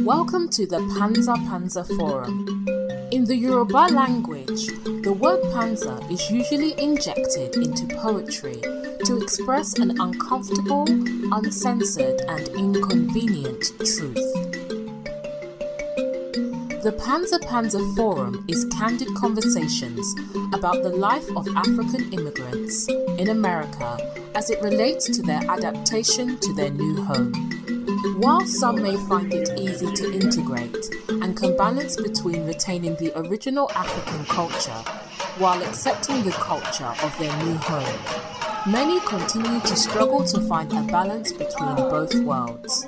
Welcome to the Panza Panza Forum. In the Yoruba language, the word panza is usually injected into poetry to express an uncomfortable, uncensored, and inconvenient truth. The Panza Panza Forum is candid conversations about the life of African immigrants in America as it relates to their adaptation to their new home. While some may find it easy to integrate and can balance between retaining the original African culture while accepting the culture of their new home, many continue to struggle to find a balance between both worlds.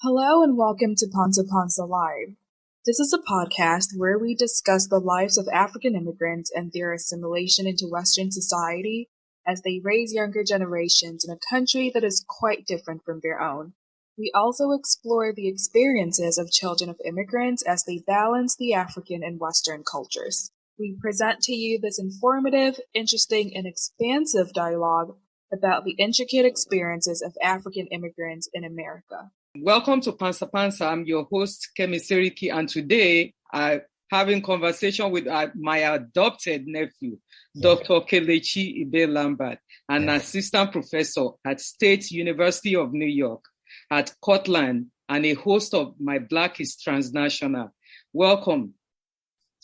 Hello and welcome to Panza Panza Live. This is a podcast where we discuss the lives of African immigrants and their assimilation into Western society as they raise younger generations in a country that is quite different from their own. We also explore the experiences of children of immigrants as they balance the African and Western cultures. We present to you this informative, interesting, and expansive dialogue about the intricate experiences of African immigrants in America. Welcome to Panza Panza. I'm your host, Kemi Seriki, and today I'm having conversation with my adopted nephew, Dr. Kelechi Ibe-Lamberts, an assistant professor at State University of New York, at Cortland, and a host of My Black is Transnational. Welcome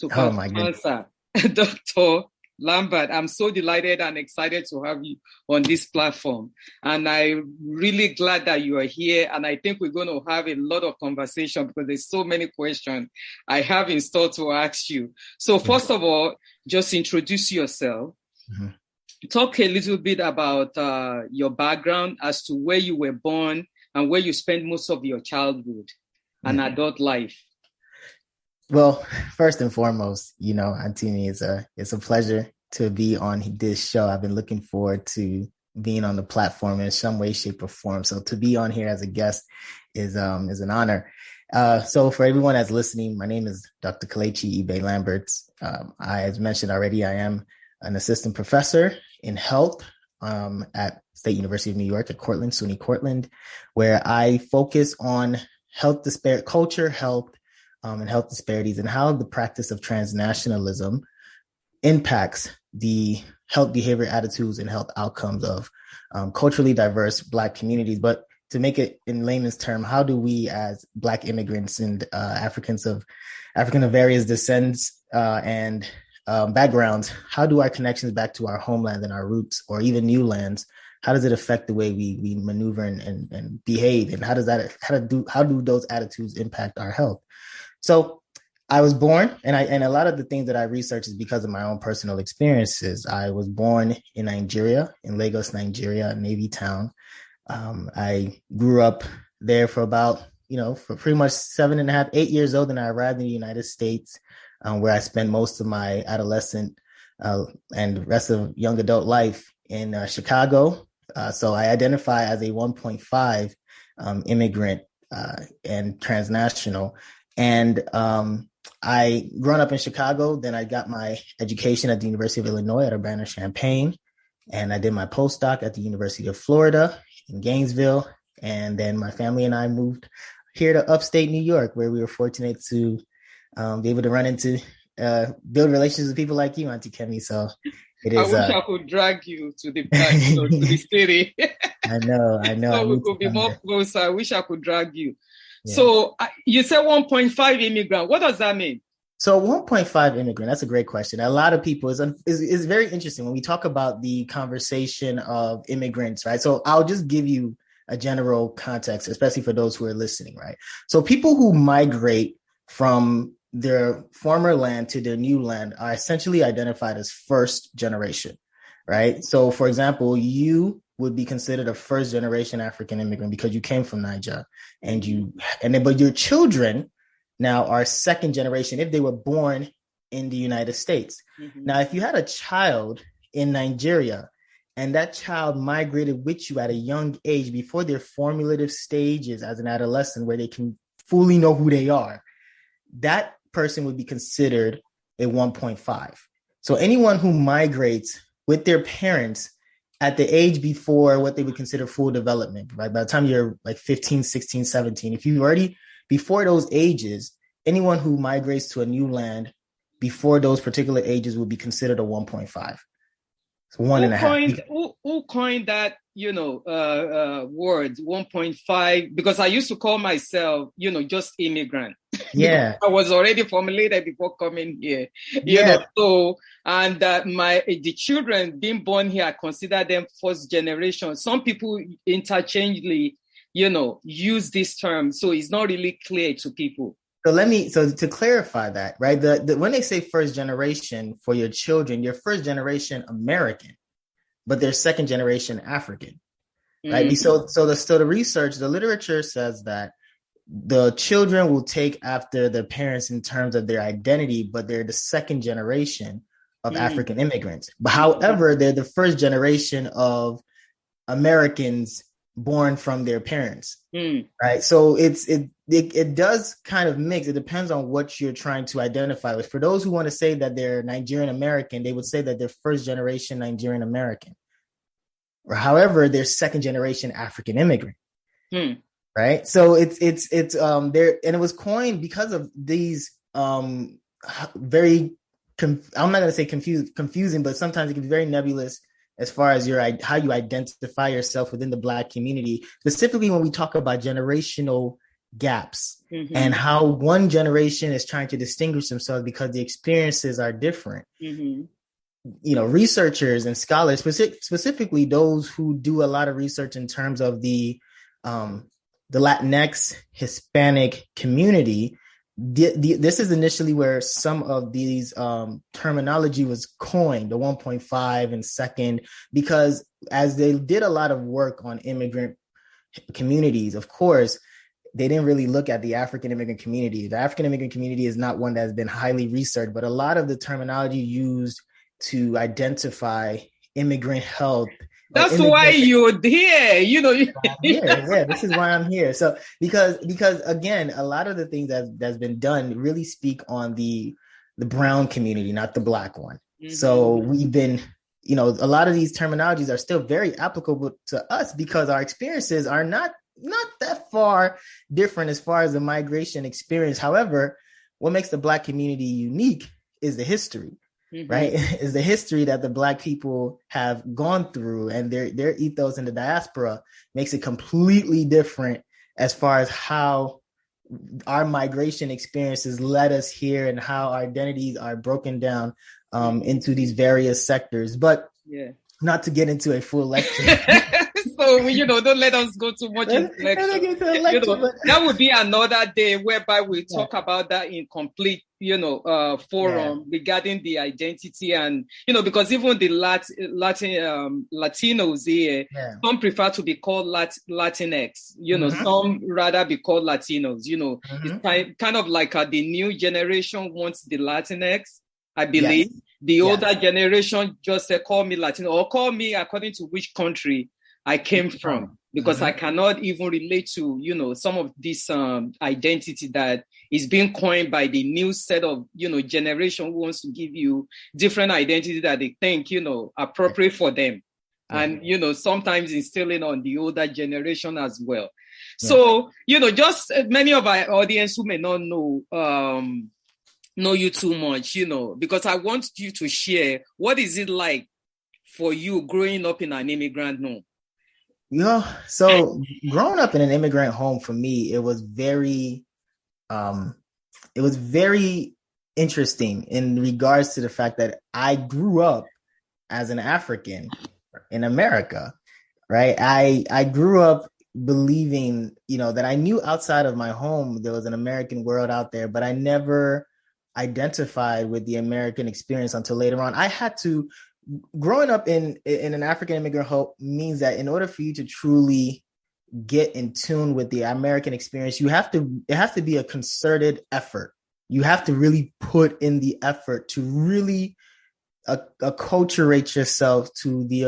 to Panza Panza, Dr. Lambert. I'm so delighted and excited to have you on this platform. And I'm really glad that you are here. And I think we're going to have a lot of conversation because there's so many questions I have in store to ask you. So first of all, just introduce yourself. Talk a little bit about your background as to where you were born and where you spent most of your childhood and adult life. Well, first and foremost, Antini, it's a pleasure to be on this show. I've been looking forward to being on the platform in some way, shape, or form. So to be on here as a guest is an honor. So for everyone that's listening, my name is Dr. Kelechi Ibe-Lamberts. As mentioned already, I am an assistant professor in health at State University of New York at Cortland, SUNY Cortland, where I focus on culture, health, and health disparities, and how the practice of transnationalism impacts the health behavior, attitudes, and health outcomes of culturally diverse Black communities. But to make it in layman's term, how do we as Black immigrants and African of various descents and backgrounds, how do our connections back to our homeland and our roots, or even new lands, how does it affect the way we maneuver and behave? And how do those attitudes impact our health? So I was born, and a lot of the things that I research is because of my own personal experiences. I was born in Nigeria, in Lagos, Nigeria, a Navy town. I grew up there for about, for pretty much 7.5, 8 years old. And I arrived in the United States, where I spent most of my adolescent and rest of young adult life in Chicago. So I identify as a 1.5 immigrant and transnational. And I grown up in Chicago. Then I got my education at the University of Illinois at Urbana-Champaign. And I did my postdoc at the University of Florida in Gainesville. And then my family and I moved here to upstate New York, where we were fortunate to be able to run into, build relationships with people like you, Auntie Kemi. So it is. I wish I could drag you to the city. I know. So we could be more closer. I wish I could drag you. Yeah. So you said 1.5 immigrant. What does that mean? So 1.5 immigrant, that's a great question. A lot of people, is very interesting when we talk about the conversation of immigrants, right? So I'll just give you a general context, especially for those who are listening, right? So people who migrate from their former land to their new land are essentially identified as first generation, right? So for example, you would be considered a first generation African immigrant because you came from Niger, but your children now are second generation if they were born in the United States. Now, if you had a child in Nigeria and that child migrated with you at a young age before their formative stages as an adolescent where they can fully know who they are, that person would be considered a 1.5. So anyone who migrates with their parents at the age before what they would consider full development, right? By the time you're like 15, 16, 17, if you already before those ages, anyone who migrates to a new land before those particular ages will be considered a 1.5. So one and a half. Who coined that, word 1.5? Because I used to call myself, just immigrant. Yeah. I was already formulated before coming here. So, and the children being born here, I consider them first generation. Some people interchangeably, use this term. So it's not really clear to people. So to clarify that, right? When they say first generation for your children, you're first generation American, but they're second generation African, right? Mm-hmm. So the research, the literature says that the children will take after their parents in terms of their identity, but they're the second generation of African immigrants. But however, they're the first generation of Americans born from their parents, right? So it does kind of mix. It depends on what you're trying to identify with. For those who want to say that they're Nigerian American, they would say that they're first generation Nigerian American, or however, they're second generation African immigrant, right? So it's there, and it was coined because of these very I'm not going to say confusing, but sometimes it can be very nebulous as far as how you identify yourself within the Black community, specifically when we talk about generational gaps and how one generation is trying to distinguish themselves because the experiences are different. Researchers and scholars, specifically those who do a lot of research in terms of the Latinx Hispanic community, this is initially where some of these terminology was coined, the 1.5 and second, because as they did a lot of work on immigrant communities, of course, they didn't really look at the African immigrant community. The African immigrant community is not one that's been highly researched, but a lot of the terminology used to identify immigrant health. That's why you're here, Yeah, this is why I'm here. So because again, a lot of the things that's been done really speak on the brown community, not the Black one. So we've been, a lot of these terminologies are still very applicable to us because our experiences are not that far different as far as the migration experience. However, what makes the Black community unique is the history. Right, is the history that the Black people have gone through, and their ethos in the diaspora makes it completely different as far as how our migration experiences led us here and how our identities are broken down into these various sectors. But not to get into a full lecture. So, don't let us go too much into lecture. That would be another day whereby we talk about that in complete, forum regarding the identity and, because even the Latinos here, some prefer to be called Latinx, some rather be called Latinos, it's kind of like the new generation wants the Latinx, I believe. Yes. The older generation just say, call me Latino or call me according to which country I came from, because I cannot even relate to, some of this identity that is being coined by the new set of, generation who wants to give you different identity that they think, appropriate for them. And, sometimes instilling on the older generation as well. So, just many of our audience who may not know you too much, because I want you to share, what is it like for you growing up in an immigrant home? So growing up in an immigrant home for me, it was very interesting in regards to the fact that I grew up as an African in America, right? I grew up believing, that I knew outside of my home, there was an American world out there, but I never identified with the American experience until later on. Growing up in an African immigrant home means that in order for you to truly get in tune with the American experience, it has to be a concerted effort. You have to really put in the effort to really acculturate yourself to the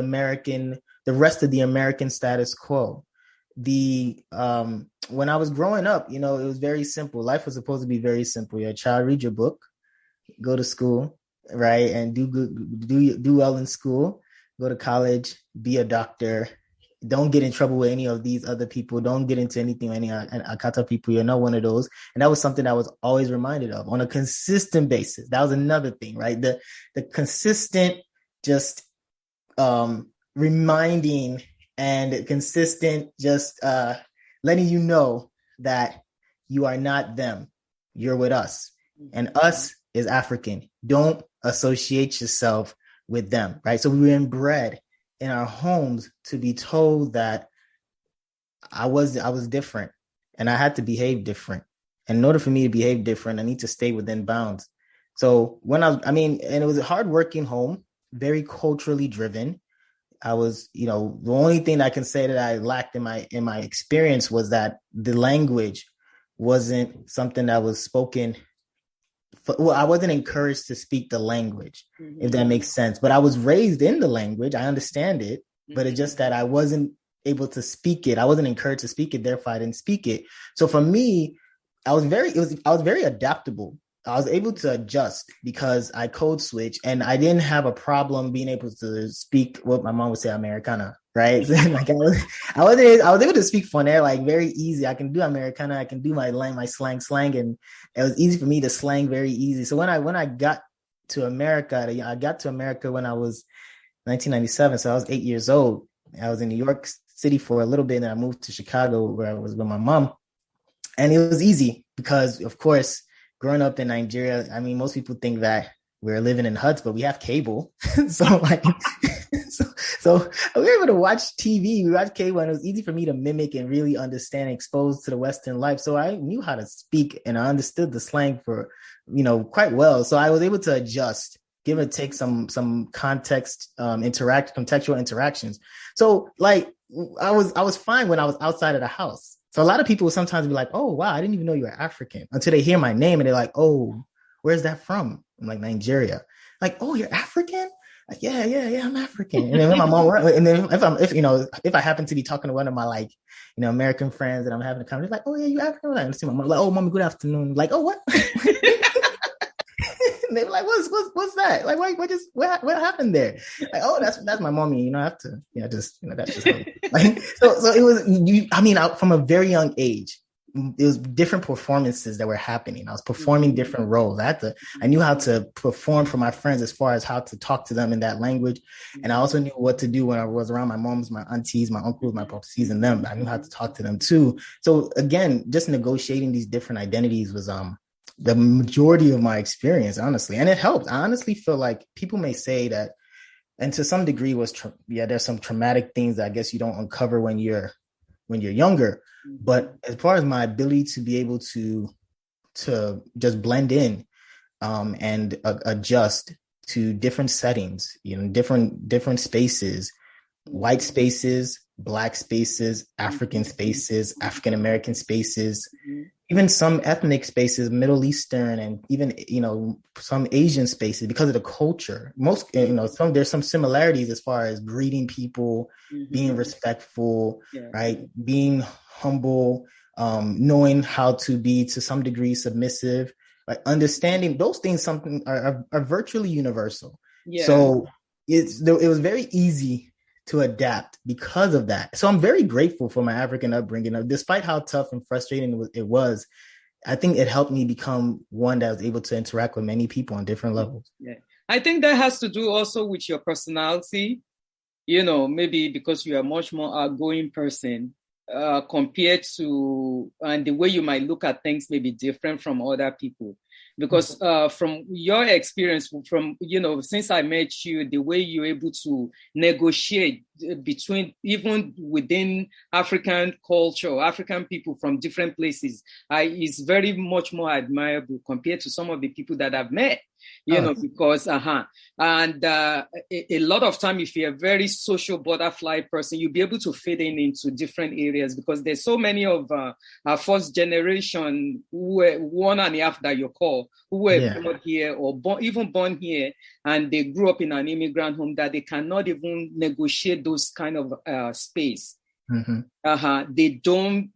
rest of the American status quo. When I was growing up, it was very simple. Life was supposed to be very simple. You're a child, read your book, go to school, right, and do well in school, go to college, be a doctor, Don't get in trouble with any of these other people. Don't get into anything with any Akata people. You're not one of those. And that was something I was always reminded of on a consistent basis. That was another thing, right? The consistent just reminding and consistent just letting you know that you are not them. You're with us. And us is African. Don't associate yourself with them, right? So we were inbred in our homes to be told that I was different and I had to behave different. And in order for me to behave different, I need to stay within bounds. So and it was a hardworking home, very culturally driven. I was, the only thing I can say that I lacked in my experience was that the language wasn't something that was spoken. I wasn't encouraged to speak the language, if that makes sense. But I was raised in the language. I understand it, but it's just that I wasn't able to speak it. I wasn't encouraged to speak it. Therefore, I didn't speak it. So for me, I was very adaptable. I was able to adjust because I code switch and I didn't have a problem being able to speak what my mom would say, Americana, right? Like I was able to speak Fonaire like very easy. I can do Americana. I can do my slang, and it was easy for me to slang very easy. So when I got to America, I got to America when I was 1997. So I was 8 years old. I was in New York City for a little bit, and I moved to Chicago where I was with my mom. And it was easy because, of course, growing up in Nigeria, I mean, most people think that we're living in huts, but we have cable. So we were able to watch TV. We watched cable, and it was easy for me to mimic and really understand and expose to the Western life. So I knew how to speak, and I understood the slang for, quite well. So I was able to adjust, give or take some context, contextual interactions. So like I was fine when I was outside of the house. So a lot of people will sometimes be like, oh, wow, I didn't even know you were African, until they hear my name and they're like, oh, where's that from? I'm like, Nigeria. Like, oh, you're African? Like, yeah, I'm African. And then when my mom, and then if I happen to be talking to one of my American friends that I'm having a conversation, like, oh yeah, you African? I see my mom, like, oh, mommy, good afternoon. Like, oh, what? And they were like, what's that? Like, what happened there? Like, oh, that's my mommy. I have to, that's just how like, so it was, from a very young age, it was different performances that were happening. I was performing different roles. I knew how to perform for my friends as far as how to talk to them in that language. And I also knew what to do when I was around my moms, my aunties, my uncles, my popsies, and them. I knew how to talk to them too. So again, just negotiating these different identities was, the majority of my experience, honestly. And it helped. I honestly feel like people may say that, and to some degree there's some traumatic things that I guess you don't uncover when you're younger. But as far as my ability to be able to just blend in and adjust to different settings, different spaces, white spaces, Black spaces, African spaces, African American spaces, even some ethnic spaces, Middle Eastern, and even, some Asian spaces because of the culture. Most, there's some similarities as far as greeting people, being respectful, right? Being humble, knowing how to be to some degree submissive, like understanding those things, are virtually universal. Yeah. So it was very easy to adapt because of that. So I'm very grateful for my African upbringing. Despite how tough and frustrating it was, I think it helped me become one that was able to interact with many people on different levels. Yeah. I think that has to do also with your personality, maybe because you are a much more outgoing person compared to, and the way you might look at things may be different from other people. Because from your experience, since I met you, the way you're able to negotiate between, even within African culture, African people from different places, is very much more admirable compared to some of the people that I've met. Because and a lot of time, if you're a very social butterfly person, you'll be able to fit into different areas, because there's so many of our first generation who were 1.5 that you call, who were born here or born here, and they grew up in an immigrant home, that they cannot even negotiate those kind of space. They don't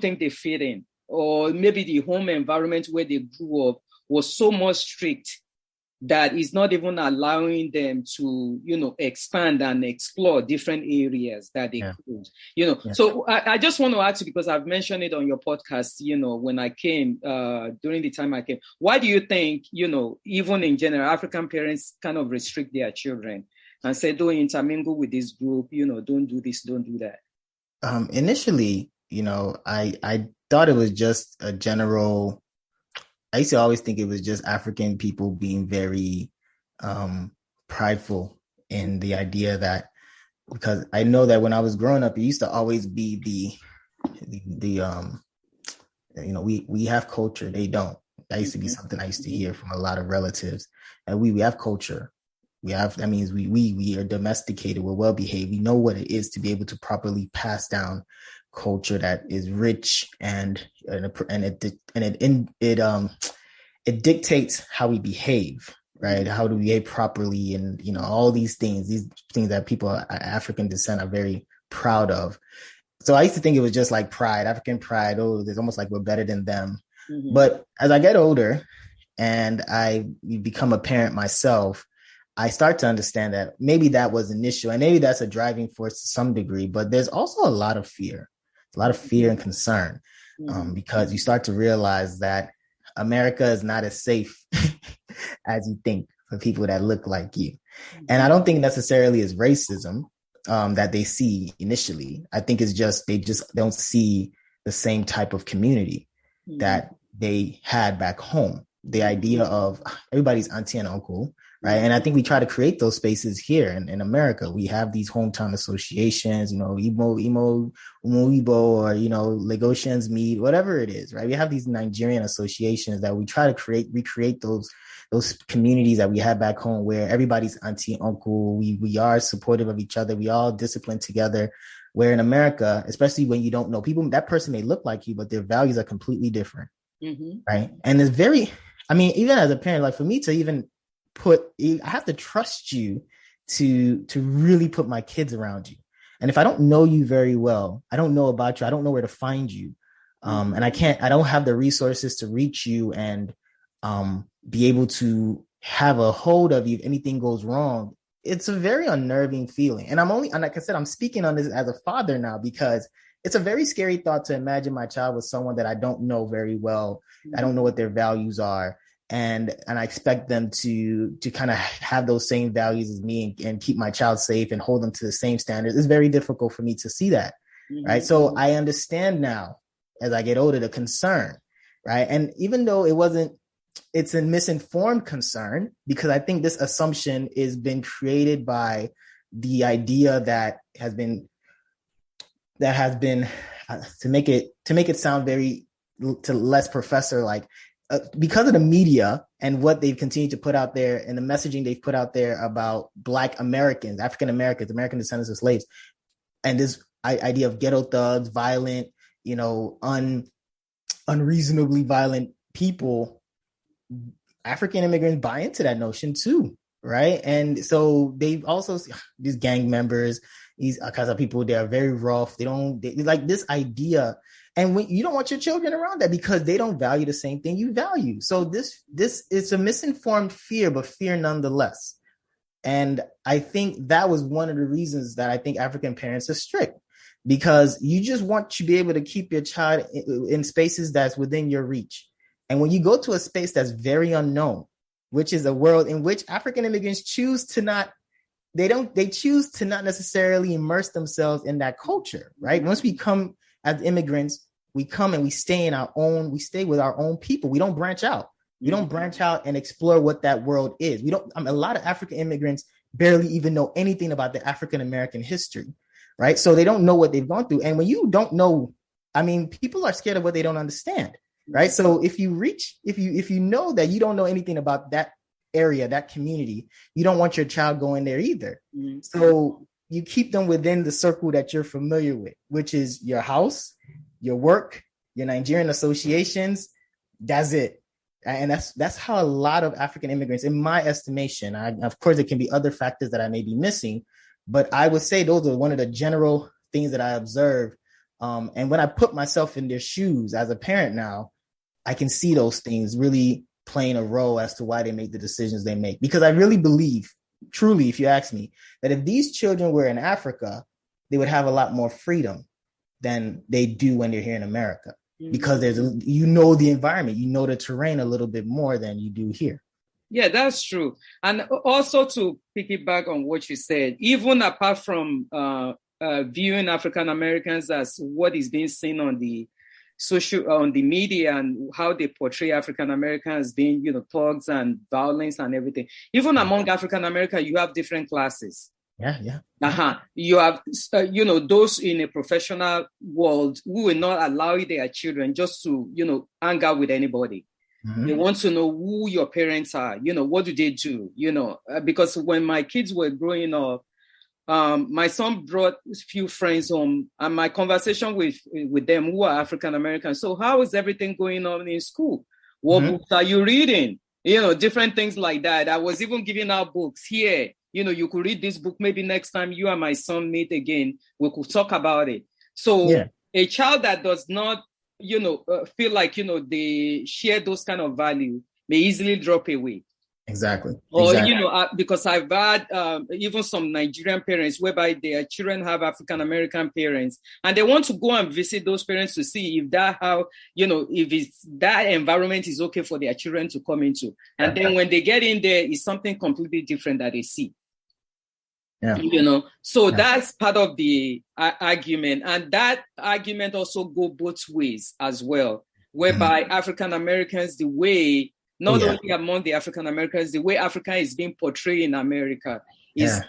think they fit in, or maybe the home environment where they grew up was so much strict that is not even allowing them to, expand and explore different areas that they could, So I just want to ask you, because I've mentioned it on your podcast, when I came, during the time I came, why do you think, even in general, African parents kind of restrict their children and say, don't intermingle with this group, don't do this, don't do that? Initially, I thought it was just a general, I used to always think it was just African people being very prideful in the idea that, because I know that when I was growing up, it used to always be we have culture, they don't. That used to be something I used to hear from a lot of relatives. And we have culture. That means we are domesticated, we're well behaved, we know what it is to be able to properly pass down culture that is rich and it dictates how we behave, right? How do we behave properly, and all these things that people of African descent are very proud of. So I used to think it was just like pride, African pride. Oh, there's almost like we're better than them. Mm-hmm. But as I get older and I become a parent myself, I start to understand that maybe that was an issue, and maybe that's a driving force to some degree, but there's also a lot of fear and concern, because you start to realize that America is not as safe as you think for people that look like you. And I don't think necessarily it's racism that they see initially. I think it's just, they just don't see the same type of community that they had back home. The idea of everybody's auntie and uncle, right? And I think we try to create those spaces here in America. We have these hometown associations, Imo, or, Lagosians meet, whatever it is, right? We have these Nigerian associations that we try to recreate those communities that we had back home, where everybody's auntie, uncle, we are supportive of each other. We all disciplined together. Where in America, especially when you don't know people, that person may look like you, but their values are completely different. Right. And it's even as a parent, like for me to even I have to trust you to really put my kids around you. And if I don't know you very well, I don't know about you, I don't know where to find you. And I don't have the resources to reach you and be able to have a hold of you if anything goes wrong. It's a very unnerving feeling. And like I said, I'm speaking on this as a father now, because it's a very scary thought to imagine my child with someone that I don't know very well. I don't know what their values are. And I expect them to kind of have those same values as me and keep my child safe and hold them to the same standards. It's very difficult for me to see that. Right. So I understand now as I get older, the concern. Right. And even though it's a misinformed concern, because I think this assumption is been created by the idea that has been to make it sound very less professor like, because of the media and what they've continued to put out there and the messaging they've put out there about Black Americans, African Americans, American descendants of slaves, and this idea of ghetto thugs, violent, unreasonably violent people, African immigrants buy into that notion too, right? And so they've also, these gang members, these kinds of people, they are very rough. They like this idea. And when you don't want your children around that, because they don't value the same thing you value. So this is a misinformed fear, but fear nonetheless. And I think that was one of the reasons that I think African parents are strict, because you just want to be able to keep your child in spaces that's within your reach. And when you go to a space that's very unknown, which is a world in which African immigrants choose to not necessarily immerse themselves in that culture, right? Once we come as immigrants, we come and we stay with our own people. We don't branch out. We don't branch out and explore what that world is. A lot of African immigrants barely even know anything about the African American history, right? So they don't know what they've gone through. And when you don't know, people are scared of what they don't understand, right? So if you know that you don't know anything about that area, that community, you don't want your child going there either. So you keep them within the circle that you're familiar with, which is your house, your work, your Nigerian associations. That's it. And that's how a lot of African immigrants, in my estimation, of course, there can be other factors that I may be missing, but I would say those are one of the general things that I observe. And when I put myself in their shoes as a parent now, I can see those things really playing a role as to why they make the decisions they make. Because I really believe, truly, if you ask me, that if these children were in Africa, they would have a lot more freedom than they do when they're here in America. Because there's the environment, the terrain a little bit more than you do here. Yeah, that's true. And also to piggyback on what you said, even apart from viewing African Americans as what is being seen on the media and how they portray African Americans as being, thugs and violence and everything. Even among African Americans, you have different classes. Yeah. You have, those in a professional world who will not allow their children just to, hang out with anybody. Mm-hmm. They want to know who your parents are, what do they do, because when my kids were growing up, my son brought a few friends home, and my conversation with them who are African American. So how is everything going on in school? What books are you reading? Different things like that. I was even giving out books here. You could read this book. Maybe next time you and my son meet again, we could talk about it. So a child that does not, feel like, they share those kind of value may easily drop away. Exactly. Or, because I've had even some Nigerian parents whereby their children have African-American parents, and they want to go and visit those parents to see if that environment is okay for their children to come into. And then when they get in there, it's something completely different that they see. Yeah. That's part of the argument. And that argument also go both ways as well, whereby African Americans, the way, not only among the African Americans, the way Africa is being portrayed in America is,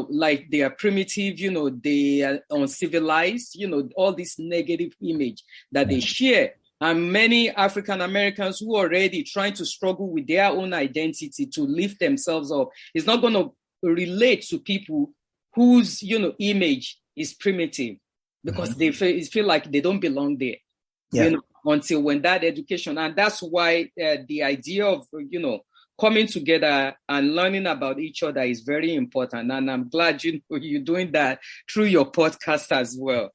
like they are primitive, they are uncivilized, all this negative image that they share. And many African Americans who are already trying to struggle with their own identity to lift themselves up, is not going to relate to people whose image is primitive, because they feel like they don't belong there until when that education. And that's why the idea of coming together and learning about each other is very important. And I'm glad you're doing that through your podcast as well.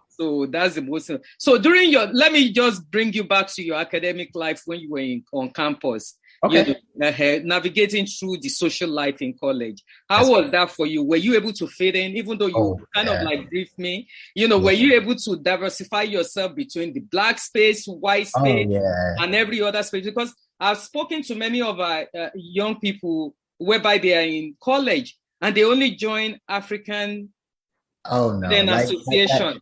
So that's the most. So let me just bring you back to your academic life when you were on campus. Okay. Navigating through the social life in college. How was that for you? Were you able to fit in, even though you of like briefed me? Were you able to diversify yourself between the Black space, white space, and every other space? Because I've spoken to many of our young people whereby they are in college and they only join African Student Association.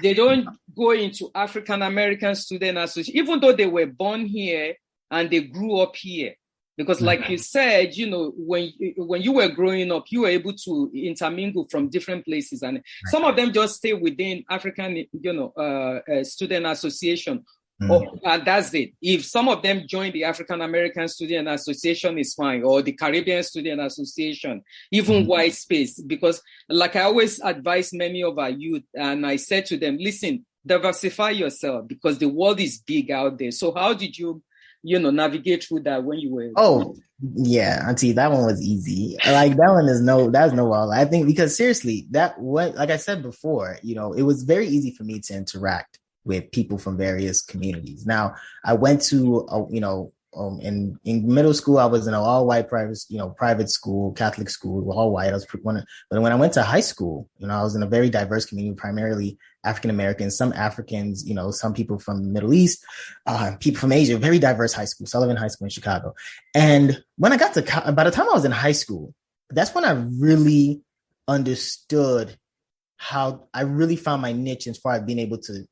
They don't go into African American Student Association, even though they were born here and they grew up here. Because like you said, when you were growing up, you were able to intermingle from different places. And some of them just stay within African, Student Association. And that's it. If some of them join the African American Student Association, is fine, or the Caribbean Student Association, even white space. Because like I always advise many of our youth, and I said to them, listen, diversify yourself because the world is big out there. So how did you navigate through that when you were? Oh, yeah, Auntie, that one was easy. Like that one that's no wall. I think because seriously, like I said before, it was very easy for me to interact with people from various communities. Now, I went to, in middle school, I was in an all-white private school, Catholic school, all white. But when I went to high school, I was in a very diverse community, primarily African Americans, some Africans, some people from the Middle East, people from Asia, very diverse high school, Sullivan High School in Chicago. And when I got by the time I was in high school, that's when I really understood how I really found my niche as far as being able to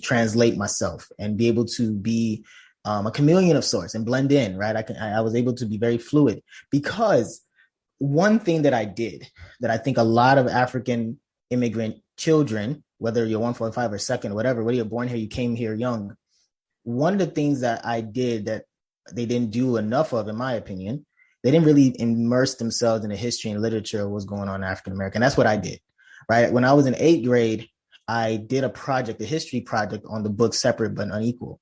translate myself and be able to be a chameleon of sorts and blend in, right? I was able to be very fluid because one thing that I did that I think a lot of African immigrant children, whether you're 145 or second, whether you're born here, you came here young. One of the things that I did that they didn't do enough of, in my opinion, they didn't really immerse themselves in the history and literature of what's going on in African American. That's what I did. Right. When I was in 8th grade, I did a history project on the book Separate but Unequal.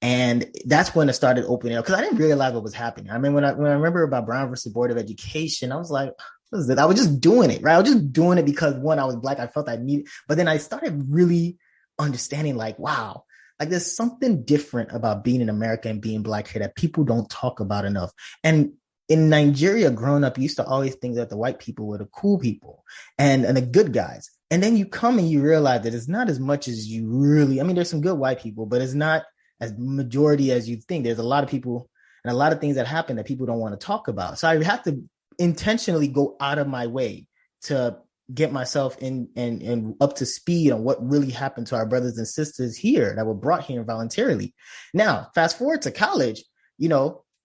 And that's when it started opening up because I didn't realize what was happening. I mean, when I remember about Brown versus Board of Education, I was like, what is it? I was just doing it. Right. I was just doing it because one, I was Black. I felt I needed. But then I started really understanding like, wow, Like there's something different about being in America and being Black here that people don't talk about enough. And in Nigeria, growing up, you used to always think that the white people were the cool people and the good guys. And then you come and you realize that it's not as much as you really, I mean, there's some good white people, but it's not as majority as you think. There's a lot of people and a lot of things that happen that people don't want to talk about. So I have to intentionally go out of my way to get myself in and up to speed on what really happened to our brothers and sisters here that were brought here voluntarily. Now, fast forward to college,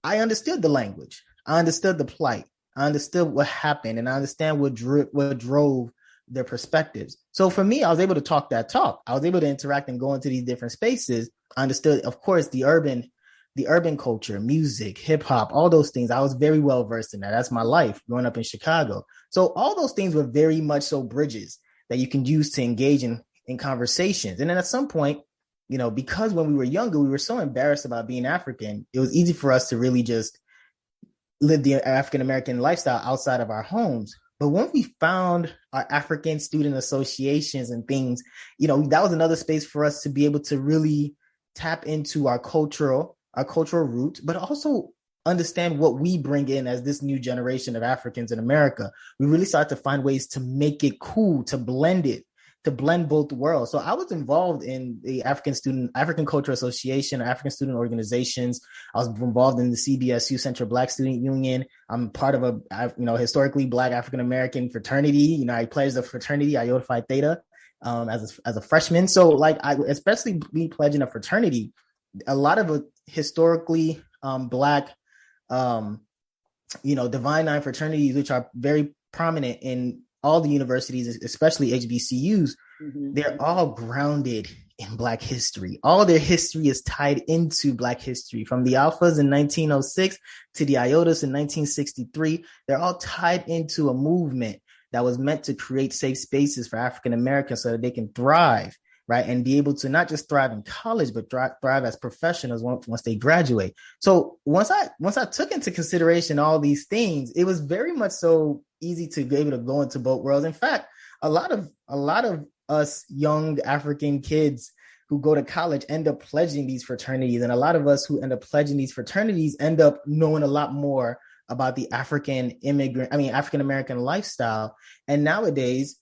I understood the language. I understood the plight. I understood what happened, and I understand what drove their perspectives. So for me, I was able to talk that talk. I was able to interact and go into these different spaces. I understood, of course, the urban culture, music, hip hop, all those things. I was very well versed in that. That's my life growing up in Chicago. So all those things were very much so bridges that you can use to engage in conversations. And then at some point, because when we were younger, we were so embarrassed about being African, it was easy for us to really just live the African-American lifestyle outside of our homes. But when we found our African student associations and things, that was another space for us to be able to really tap into our cultural roots, but also understand what we bring in as this new generation of Africans in America. We really started to find ways to make it cool, to blend both worlds. So I was involved in the African Cultural Association, African student organizations. I was involved in the CBSU, Central Black Student Union. I'm part of a, historically Black African-American fraternity. I pledged a fraternity, Iota Phi Theta, as a freshman. So especially me pledging a fraternity, a lot of historically Black, Divine Nine fraternities, which are very prominent in all the universities, especially HBCUs, they're all grounded in Black history. All their history is tied into Black history, from the Alphas in 1906 to the Iotas in 1963. They're all tied into a movement that was meant to create safe spaces for African Americans so that they can thrive, right? And be able to not just thrive in college, but thrive as professionals once they graduate. So once I took into consideration all these things, it was very much so easy to be able to go into both worlds. In fact, a lot of us young African kids who go to college end up pledging these fraternities. And a lot of us who end up pledging these fraternities end up knowing a lot more about the African American lifestyle. And nowadays,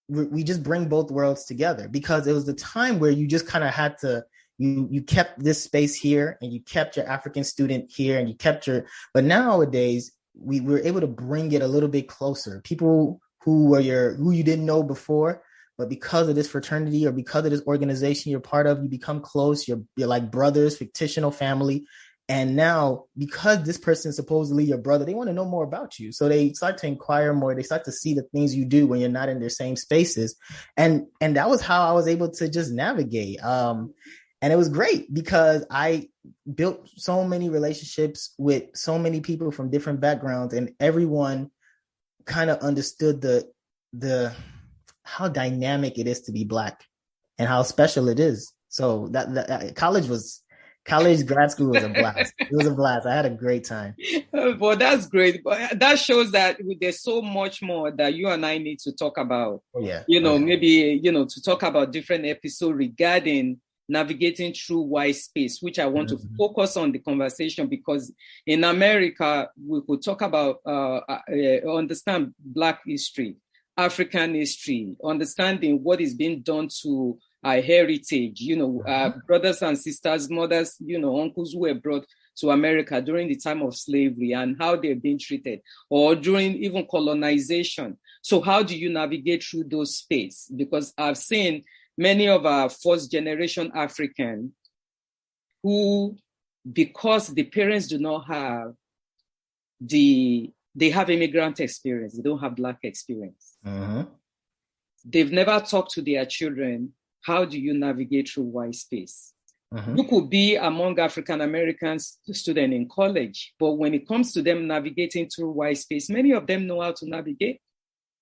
we just bring both worlds together, because it was the time where you just kind of had to, you kept this space here and you kept your African student here and you kept but nowadays we were able to bring it a little bit closer. People who you didn't know before, but because of this fraternity or because of this organization you're part of, you become close. You're like brothers, fictional family. And now, because this person is supposedly your brother, they want to know more about you. So they start to inquire more. They start to see the things you do when you're not in their same spaces. And that was how I was able to just navigate. And it was great because I built so many relationships with so many people from different backgrounds, and everyone kind of understood the how dynamic it is to be Black and how special it is. So that grad school was a blast. It was a blast. I had a great time. Well, that's great. But that shows that there's so much more that you and I need to talk about. Oh, yeah. Maybe, to talk about different episodes regarding navigating through white space, which I want to focus on the conversation, because in America, we could talk about, understand Black history, African history, understanding what is being done to our heritage, brothers and sisters, mothers, uncles who were brought to America during the time of slavery and how they're being treated, or during even colonization. So how do you navigate through those spaces? Because I've seen many of our first generation African who, because the parents do not have they have immigrant experience, they don't have Black experience. They've never talked to their children. How do you navigate through white space? You could be among African Americans students in college, but when it comes to them navigating through white space, many of them know how to navigate.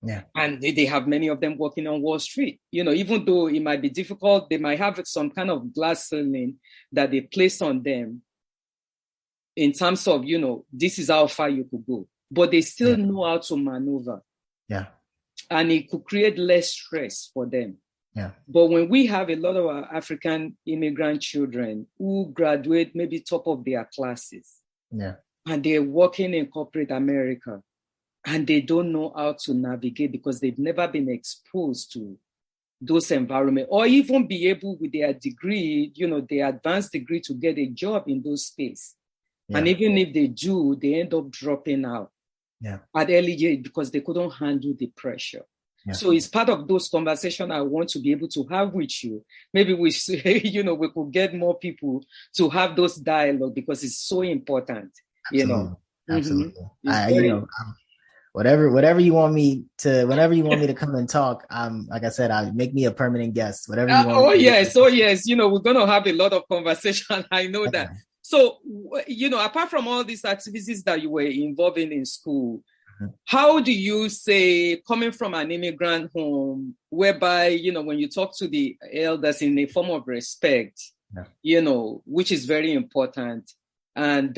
Yeah. And they have many of them working on Wall Street. Even though it might be difficult, they might have some kind of glass ceiling that they place on them in terms of, this is how far you could go. But they still know how to maneuver. Yeah. And it could create less stress for them. Yeah. But when we have a lot of our African immigrant children who graduate maybe top of their classes, and they're working in corporate America, and they don't know how to navigate because they've never been exposed to those environments, or even be able with their degree, their advanced degree, to get a job in those spaces. Yeah. And even if they do, they end up dropping out at early age because they couldn't handle the pressure. Yeah. So it's part of those conversations I want to be able to have with you. Maybe we could get more people to have those dialogue because it's so important. Absolutely. Absolutely. Whatever you want me to come and talk, like I said, make me a permanent guest. Whatever you want. Yes. We're going to have a lot of conversation. I know that. So, apart from all these activities that you were involved in school, how do you say, coming from an immigrant home, whereby, when you talk to the elders in a form of respect, which is very important, and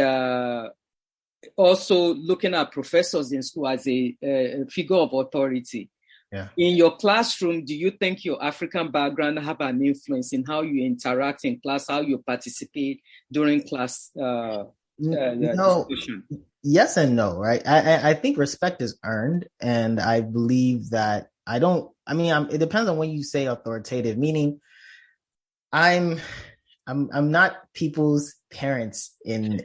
also looking at professors in school as a figure of authority. Yeah. In your classroom, do you think your African background have an influence in how you interact in class, how you participate during class discussion? Yes and no, right? I think respect is earned, and I believe that it depends on when you say authoritative, meaning I'm not people's parents in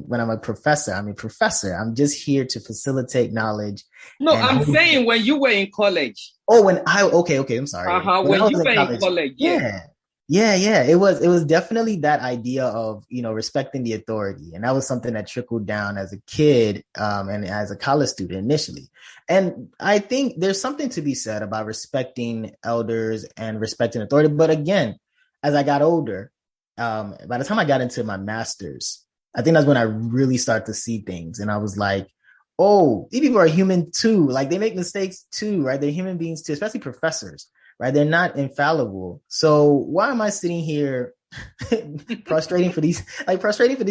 when I'm a professor. I'm a professor. I'm just here to facilitate knowledge. No, I'm saying when you were in college. Oh, okay. I'm sorry. When you were in college. Yeah. It was definitely that idea of, respecting the authority. And that was something that trickled down as a kid, and as a college student initially. And I think there's something to be said about respecting elders and respecting authority. But again, as I got older, by the time I got into my master's, I think that's when I really started to see things. And I was like, oh, these people are human too. Like, they make mistakes too, right? They're human beings too, especially professors, right? They're not infallible. So why am I sitting here frustrating for these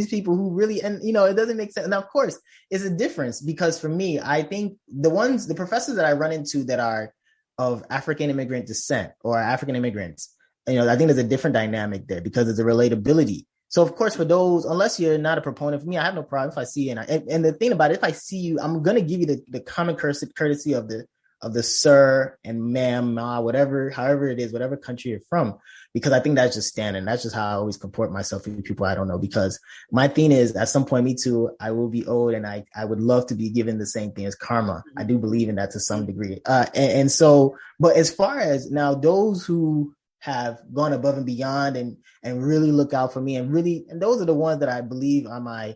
people who really, and it doesn't make sense. Now, of course, it's a difference, because for me, I think the professors that I run into that are of African immigrant descent or African immigrants, I think there's a different dynamic there because there's a relatability. So of course, for those, unless you're not a proponent, for me, I have no problem if I see you. And the thing about it, if I see you, I'm going to give you the common courtesy of the sir and ma'am, however it is, whatever country you're from, because I think that's just standard. That's just how I always comport myself with people I don't know, because my thing is, at some point, me too, I will be old, and I would love to be given the same thing as karma. I do believe in that to some degree. And so, but as far as now, those who have gone above and beyond and really look out for me, and those are the ones that I believe are my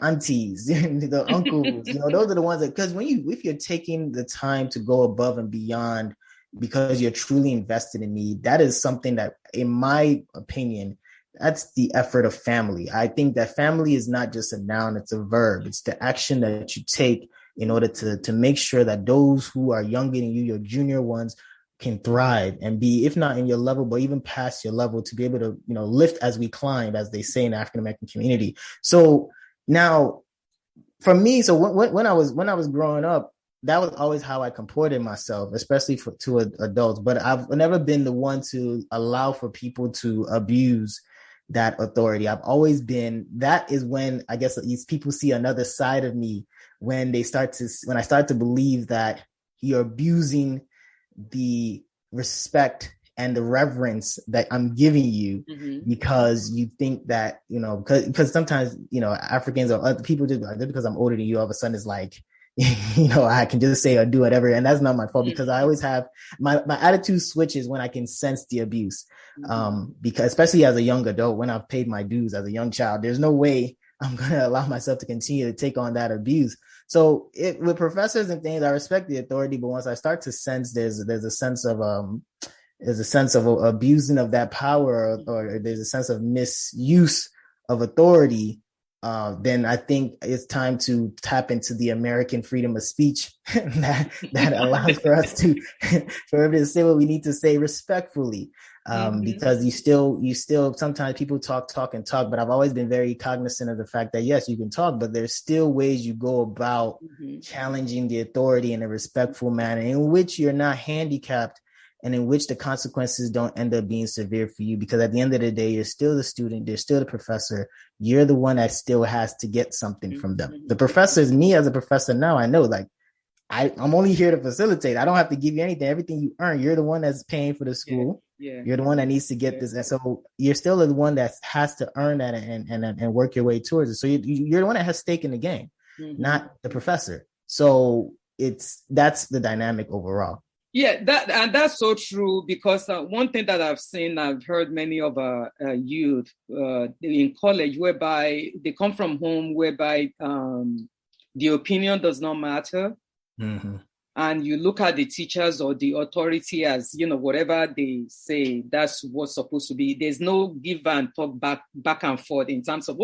aunties, the uncles, those are the ones that, because if you're taking the time to go above and beyond because you're truly invested in me, that is something that, in my opinion, that's the effort of family. I think that family is not just a noun, it's a verb. It's the action that you take in order to make sure that those who are younger than you, your junior ones, can thrive and be, if not in your level, but even past your level, to be able to, lift as we climb, as they say in the African American community. So now, for me, so when I was growing up, that was always how I comported myself, especially to adults. But I've never been the one to allow for people to abuse that authority. I've always been. That is when I guess these people see another side of me, when I start to believe that you're abusing the respect and the reverence that I'm giving you, because you think that, because sometimes, Africans or other people just because I'm older than you, all of a sudden it's like, I can just say or do whatever. And that's not my fault, because I always have my attitude switches when I can sense the abuse. Because especially as a young adult, when I've paid my dues as a young child, there's no way I'm going to allow myself to continue to take on that abuse. So with professors and things, I respect the authority, but once I start to sense there's a sense of abusing of that power, or there's a sense of misuse of authority, then I think it's time to tap into the American freedom of speech that allows for us to say what we need to say respectfully. Because you still sometimes people talk, but I've always been very cognizant of the fact that yes, you can talk, but there's still ways you go about challenging the authority in a respectful manner, in which you're not handicapped and in which the consequences don't end up being severe for you, because at the end of the day, you're still the student, you're still the professor, you're the one that still has to get something from them. The professors, me as a professor now, I know, like, I'm only here to facilitate. I don't have to give you anything. Everything you earn, you're the one that's paying for the school. You're the one that needs to get this. And so you're still the one that has to earn that and work your way towards it. So you're the one that has stake in the game, not the professor. So that's the dynamic overall. Yeah, that's so true, because one thing that I've heard many of our youth in college, whereby they come from home whereby the opinion does not matter. Mm-hmm. And you look at the teachers or the authority as, whatever they say, that's what's supposed to be. There's no give and talk back and forth in terms of,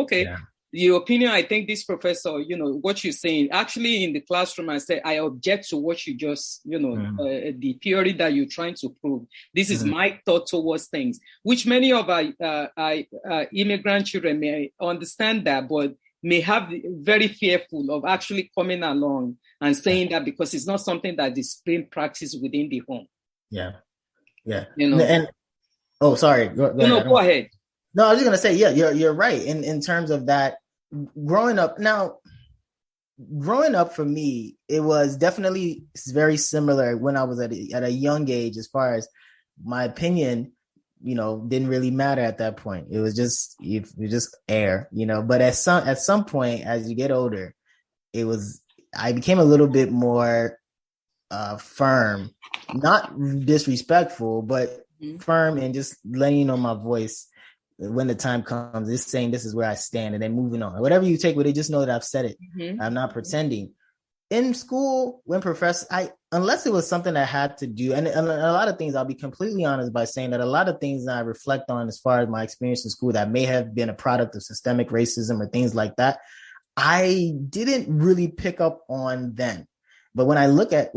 the opinion, I think this professor, what you're saying, actually in the classroom, I say, I object to what you just, the theory that you're trying to prove. This is my thought towards things, which many of our immigrant children may understand that, but may have very fearful of actually coming along and saying that, because it's not something that is being practiced within the home. Yeah. And oh, sorry. Go ahead. No, I was just gonna say, you're right in terms of that. Growing up for me, it was definitely very similar when I was at a young age, as far as my opinion, didn't really matter at that point. It was just air, But at some point, as you get older, I became a little bit more firm, not disrespectful, but firm, and just letting you know my voice when the time comes, just saying this is where I stand, and then moving on. Whatever you take with it, just know that I've said it. I'm not pretending. In school, when unless it was something I had to do, and a lot of things, I'll be completely honest by saying that a lot of things that I reflect on as far as my experience in school that may have been a product of systemic racism or things like that, I didn't really pick up on then. But when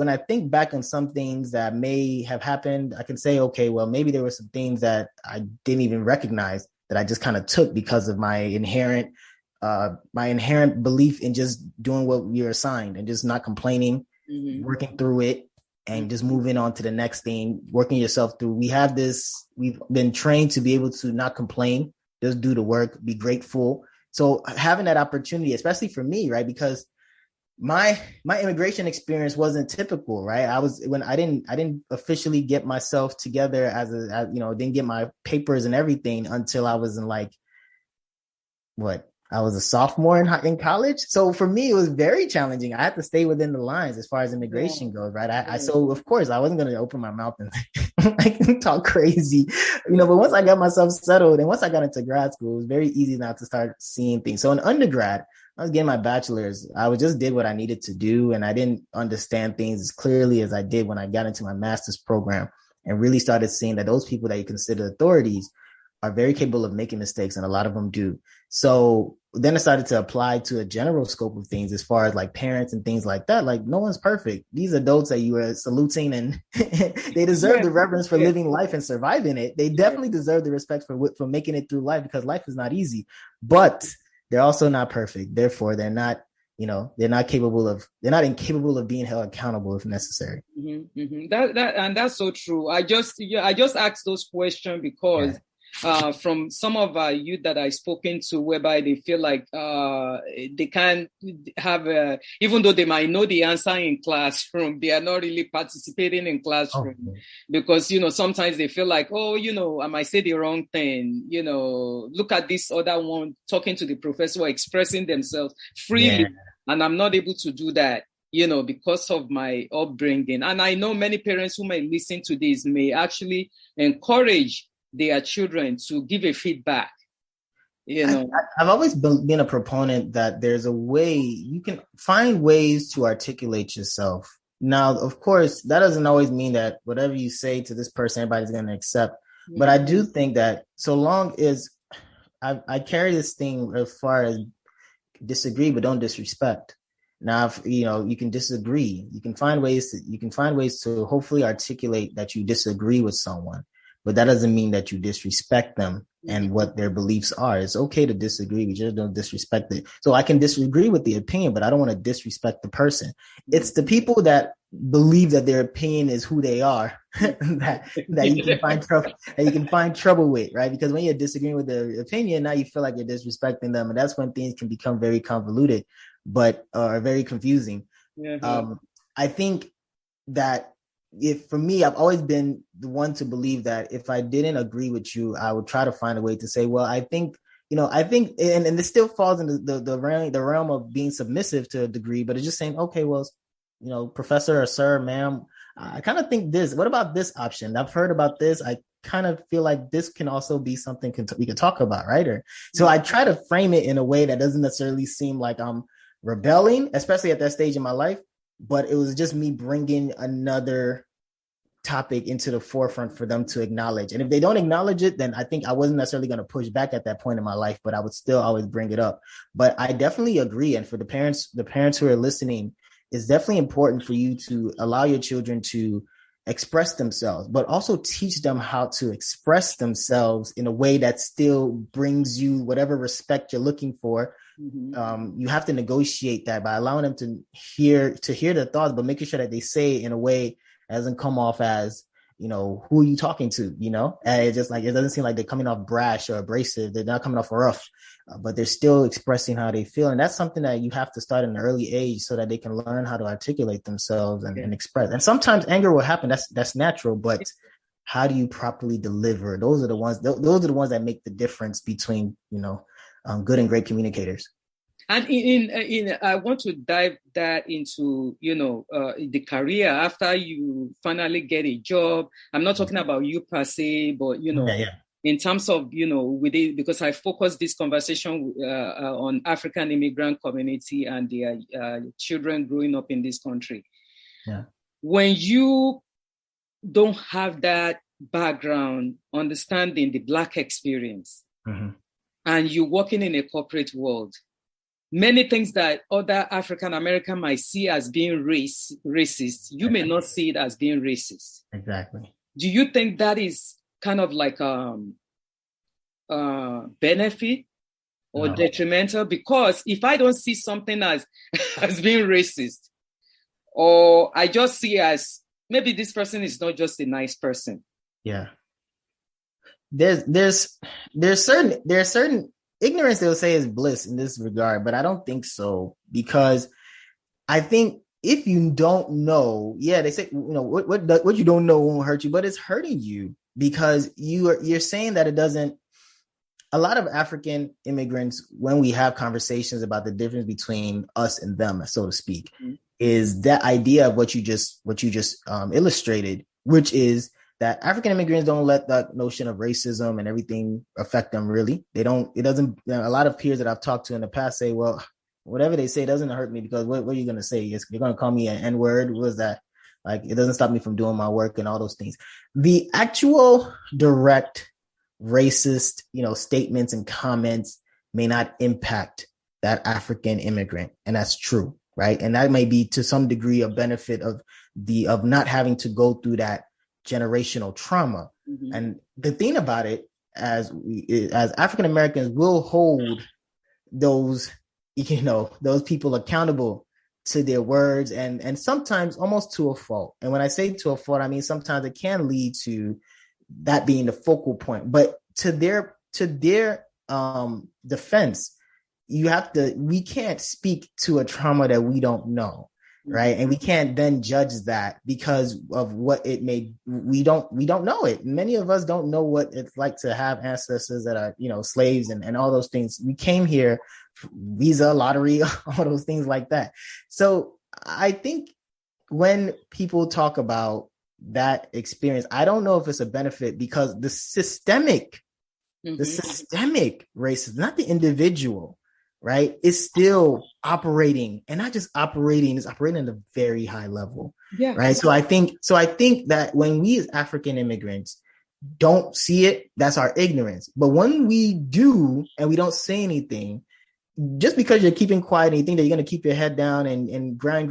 I think back on some things that may have happened, I can say, okay, well, maybe there were some things that I didn't even recognize that I just kind of took because of my inherent belief in just doing what you're assigned and just not complaining, working through it, and just moving on to the next thing, working yourself through. We've been trained to be able to not complain, just do the work, be grateful. So having that opportunity, especially for me, right? Because my immigration experience wasn't typical, right? I didn't officially get myself together didn't get my papers and everything until I was in I was a sophomore in college. So for me, it was very challenging. I had to stay within the lines as far as immigration goes, right? So of course I wasn't going to open my mouth and talk crazy, but once I got myself settled and once I got into grad school, it was very easy now to start seeing things. So in undergrad, I was getting my bachelor's. I just did what I needed to do, and I didn't understand things as clearly as I did when I got into my master's program and really started seeing that those people that you consider authorities are very capable of making mistakes, and a lot of them do. So then I started to apply to a general scope of things as far as like parents and things like that. Like, no one's perfect. These adults that you are saluting, and they deserve the reverence for living life and surviving it. They definitely deserve the respect for making it through life, because life is not easy, but they're also not perfect. Therefore, they're not incapable of being held accountable if necessary. That's so true. I just asked those questions because from some of our youth that I've spoken to, whereby they feel like they can't have, even though they might know the answer in classroom, they are not really participating in classroom because, sometimes they feel like, I might say the wrong thing, look at this other one talking to the professor, expressing themselves freely, and I'm not able to do that, because of my upbringing. And I know many parents who may listen to this may actually encourage their children to give a feedback. I've always been a proponent that there's a way you can find ways to articulate yourself. Now, of course, that doesn't always mean that whatever you say to this person, everybody's going to accept. But I do think that so long as I carry this thing as far as disagree, but don't disrespect. Now, if, you can disagree, you can find ways to hopefully articulate that you disagree with someone. but that doesn't mean that you disrespect them and what their beliefs are. It's okay to disagree. We just don't disrespect it. So I can disagree with the opinion, but I don't want to disrespect the person. It's the people that believe that their opinion is who they are that you can find trouble with, right? Because when you're disagreeing with their opinion, now you feel like you're disrespecting them, and that's when things can become very convoluted, but very confusing. I think that for me, I've always been the one to believe that if I didn't agree with you, I would try to find a way to say, well, I think, and this still falls into the realm of being submissive to a degree, but it's just saying, okay, well, professor or sir, ma'am, I kind of think this. What about this option? I've heard about this. I kind of feel like this can also be something we could talk about, right? So I try to frame it in a way that doesn't necessarily seem like I'm rebelling, especially at that stage in my life. But it was just me bringing another topic into the forefront for them to acknowledge. And if they don't acknowledge it, then I think I wasn't necessarily going to push back at that point in my life, but I would still always bring it up. But I definitely agree. And for the parents who are listening, it's definitely important for you to allow your children to express themselves, but also teach them how to express themselves in a way that still brings you whatever respect you're looking for. You have to negotiate that by allowing them to hear their thoughts, but making sure that they say it in a way that doesn't come off as, who are you talking to? And it's just like, it doesn't seem like they're coming off brash or abrasive. They're not coming off rough, but they're still expressing how they feel. And that's something that you have to start in an early age so that they can learn how to articulate themselves and express. And sometimes anger will happen. That's natural, but how do you properly deliver? Those are the ones that make the difference between, good and great communicators. And I want to dive that into, the career after you finally get a job. I'm not talking about you per se, but, in terms of, with it, because I focus this conversation on African immigrant community and their children growing up in this country. Yeah. When you don't have that background, understanding the Black experience, and you're working in a corporate world, many things that other African American might see as being racist, you may not see it as being racist. Exactly. Do you think that is kind of like benefit or detrimental? Because if I don't see something as being racist, or I just see as maybe this person is not just a nice person. Yeah. There's certain ignorance they'll say is bliss in this regard, but I don't think so, because I think if you don't know, they say, what you don't know won't hurt you, but it's hurting you because you're saying that it doesn't. A lot of African immigrants, when we have conversations about the difference between us and them, so to speak, is that idea of what you just illustrated, which is that African immigrants don't let that notion of racism and everything affect them. Really, they don't. It doesn't. A lot of peers that I've talked to in the past say, "Well, whatever they say doesn't hurt me because what are you going to say? You're going to call me an N-word? What is that? Like, it doesn't stop me from doing my work and all those things." The actual direct racist, statements and comments may not impact that African immigrant, and that's true, right? And that may be to some degree a benefit of not having to go through that generational trauma. And the thing about it, as African Americans, will hold those people accountable to their words, and sometimes almost to a fault. And when I say to a fault, I mean sometimes it can lead to that being the focal point. But to their defense, we can't speak to a trauma that we don't know. Right. And we can't then judge that because of what it may, we don't know it. Many of us don't know what it's like to have ancestors that are, slaves and all those things. We came here, visa, lottery, all those things like that. So I think when people talk about that experience, I don't know if it's a benefit because the systemic racism, not the individual, right, is still operating, and not just operating, it's operating at a very high level. Yeah. Right. So I think that when we as African immigrants don't see it, that's our ignorance. But when we do and we don't say anything, just because you're keeping quiet and you think that you're going to keep your head down and grind,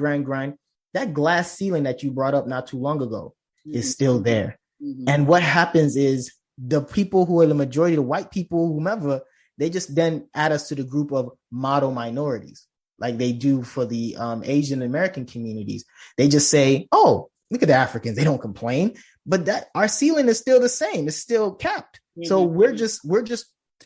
that glass ceiling that you brought up not too long ago is still there. Mm-hmm. And what happens is the people who are the majority, the white people, whomever, they just then add us to the group of model minorities, like they do for the Asian American communities. They just say, oh, look at the Africans. They don't complain. But that our ceiling is still the same. It's still capped. Mm-hmm. So we're just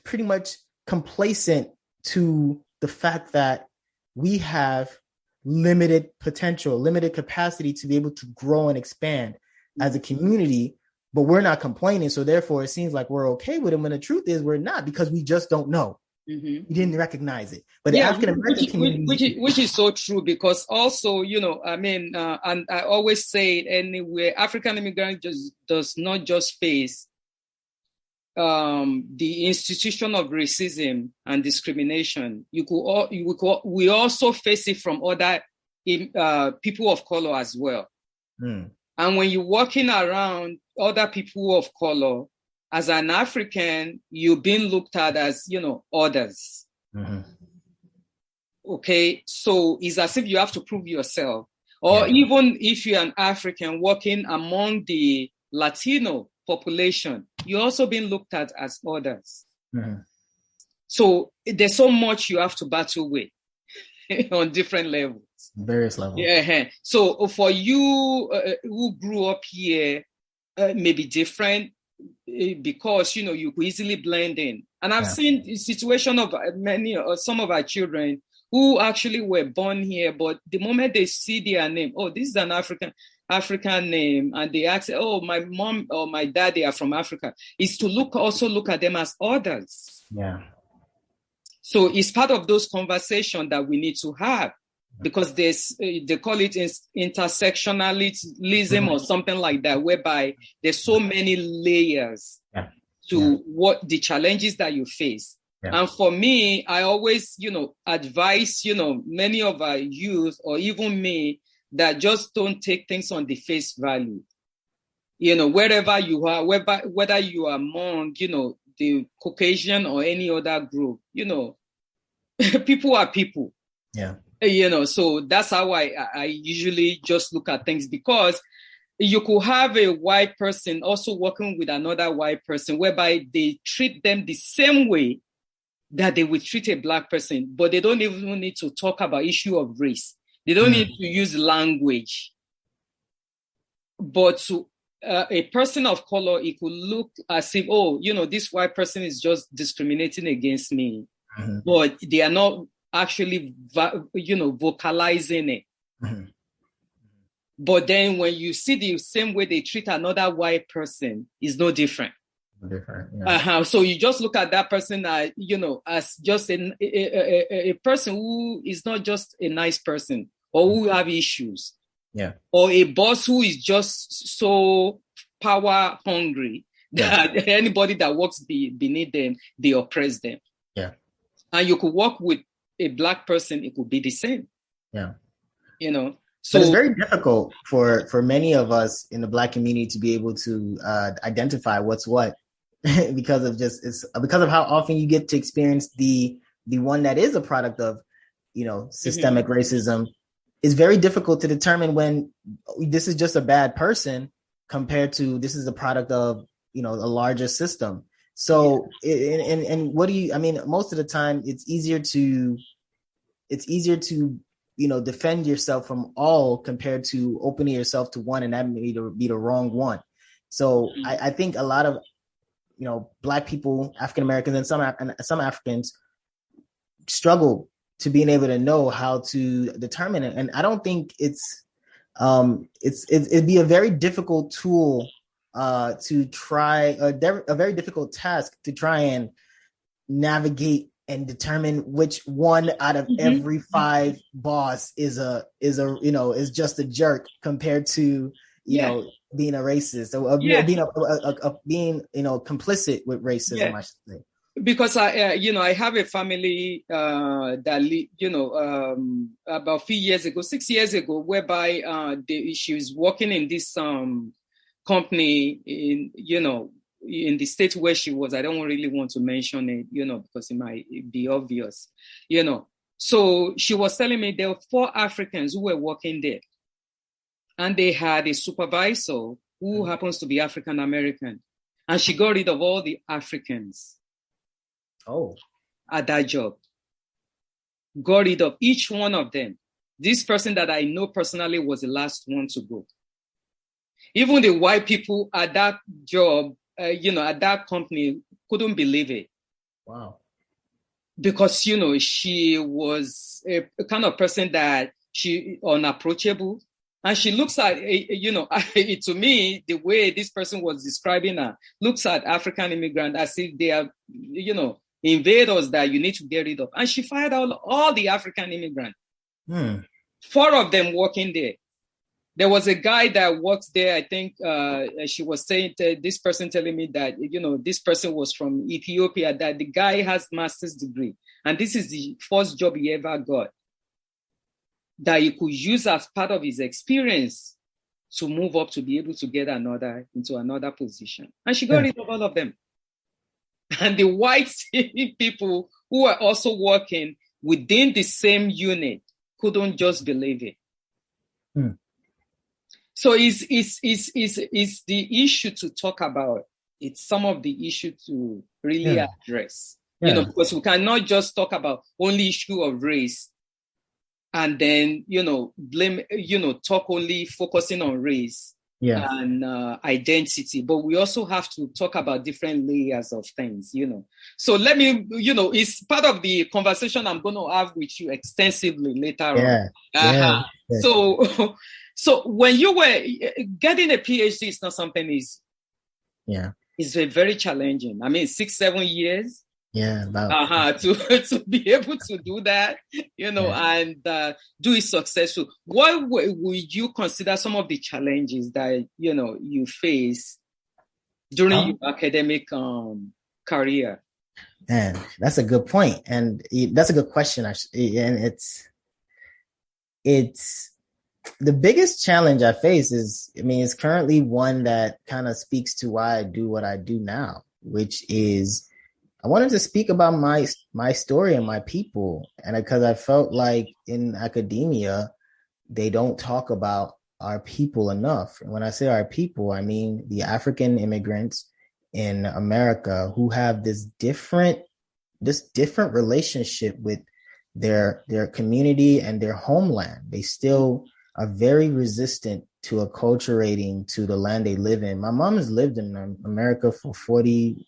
pretty much complacent to the fact that we have limited potential, limited capacity to be able to grow and expand as a community, but we're not complaining. So therefore it seems like we're okay with it, when the truth is we're not, because we just don't know. Mm-hmm. We didn't recognize it. But the African American community, which is so true, because also, and I always say it anyway, African immigrant does not just face the institution of racism and discrimination. We also face it from other people of color as well. Mm. And when you're walking around other people of color, as an African, you're being looked at as, others. Mm-hmm. Okay, so it's as if you have to prove yourself. Or even if you're an African walking among the Latino population, you're also being looked at as others. Mm-hmm. So there's so much you have to battle with on different levels. Various levels. Yeah. So for you who grew up here, maybe different, because you could easily blend in. And I've seen the situation of some of our children who actually were born here, but the moment they see their name, oh, this is an African name, and they ask, oh, my mom or my dad, they are from Africa, is to look at them as others. Yeah. So it's part of those conversations that we need to have, because they call it intersectionalism or something like that, whereby there's so many layers to what the challenges that you face. Yeah. And for me, I always, advise, many of our youth, or even me, that just don't take things on the face value. Wherever you are, whether you are among, the Caucasian or any other group, people are people. Yeah. So that's how I usually just look at things, because you could have a white person also working with another white person, whereby they treat them the same way that they would treat a black person, but they don't even need to talk about issue of race. They don't need to use language. But to a person of color, it could look as if, oh, this white person is just discriminating against me, but they are not actually, vocalizing it. Mm-hmm. But then when you see the same way they treat another white person, is no different. So you just look at that person, as just a person who is not just a nice person, or who have issues. Yeah. Or a boss who is just so power hungry that anybody that works beneath them, they oppress them. Yeah. And you could work with a black person, it could be the same. Yeah. So but it's very difficult for many of us in the black community to be able to identify what's what, because of how often you get to experience the one that is a product of, systemic racism. It's very difficult to determine when this is just a bad person compared to this is a product of, a larger system. So, and what do you, most of the time it's easier to, defend yourself from all compared to opening yourself to one, and that may be the wrong one. So I think a lot of, Black people, African Americans, and some Africans struggle to being able to know how to determine it. And I don't think it'd be a very difficult tool to try, a very difficult task to try and navigate and determine which one out of every 5 boss is just a jerk compared to being a racist, or being complicit with racism. I should say. Because I have a family that about 6 years ago, whereby she was working in this company in the state where she was. I don't really want to mention it, because it might be obvious, So she was telling me there were 4 Africans who were working there, and they had a supervisor who happens to be African American. And she got rid of all the Africans. Oh. At that job. Got rid of each one of them. This person that I know personally was the last one to go. Even the white people at that job, at that company couldn't believe it. Wow. Because, she was a kind of person that she unapproachable. And she looks at, to me, the way this person was describing her, looks at African immigrants as if they are, invaders that you need to get rid of. And she fired all the African immigrants. 4 of them working there. There was a guy that works there. I think she was saying, this person telling me that, this person was from Ethiopia, that the guy has master's degree. And this is the first job he ever got that he could use as part of his experience to move up to be able to get into another position. And she got rid of all of them. And the white people who were also working within the same unit couldn't just believe it. So it's the issue to talk about. It's some of the issue to really address. Because we cannot just talk about only issue of race and then, blame, talk only focusing on race and identity. But we also have to talk about different layers of things, So let me, it's part of the conversation I'm going to have with you extensively later on. So when you were getting a PhD is not something it's very challenging. I mean, 6-7 years. To be able to do that, and do it successful. What would you consider some of the challenges that, you face during your academic career? Man, that's a good point. And that's a good question, actually. And it's the biggest challenge I face it's currently one that kind of speaks to why I do what I do now, which is I wanted to speak about my story and my people. And because I felt like in academia, they don't talk about our people enough. And when I say our people, I mean the African immigrants in America who have this different relationship with their community and their homeland. They still are very resistant to acculturating to the land they live in. My mom has lived in America for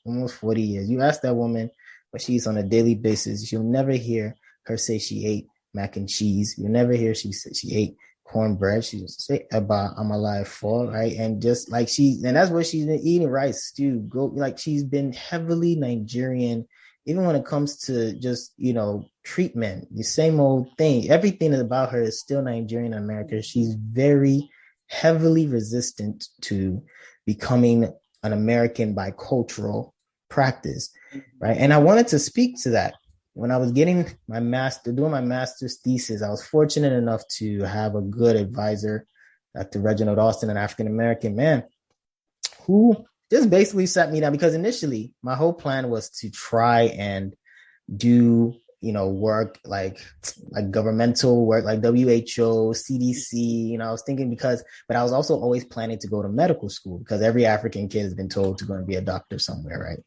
almost 40 years. You ask that woman what she eats on a daily basis, you'll never hear her say she ate mac and cheese. You'll never hear she said she ate cornbread. She just say about I'm alive for, right? And just like and that's what she's been eating, rice, stew, she's been heavily Nigerian. Even when it comes to just, treatment, the same old thing, everything about her is still Nigerian in America. She's very heavily resistant to becoming an American by cultural practice, right? And I wanted to speak to that. When I was doing my master's thesis, I was fortunate enough to have a good advisor, Dr. Reginald Austin, an African-American man, who just basically sat me down because initially my whole plan was to try and do, work like governmental work, like WHO, CDC, I was thinking but I was also always planning to go to medical school because every African kid has been told to go and be a doctor somewhere, right?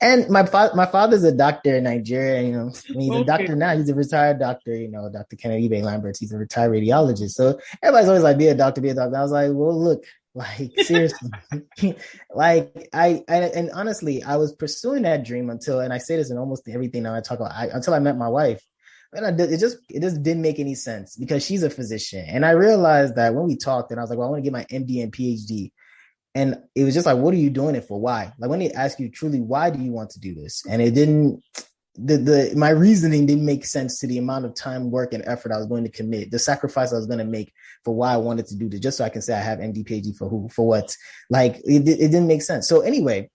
And my father's a doctor in Nigeria, he's a doctor now. He's a retired doctor, Dr. Kelechi Ibe-Lamberts. He's a retired radiologist. So everybody's always like, be a doctor. I was like, well, look, like seriously, and honestly, I was pursuing that dream and I say this in almost everything now I talk about, until I met my wife. And it just didn't make any sense because she's a physician. And I realized that when we talked and I was like, well, I want to get my MD and PhD. And it was just like, what are you doing it for? Why? Like when they ask you truly, why do you want to do this? And it didn't, my reasoning didn't make sense to the amount of time, work, and effort I was going to commit, the sacrifice I was going to make for why I wanted to do this, just so I can say I have MD, PhD for who, for what? Like it didn't make sense. So anyway,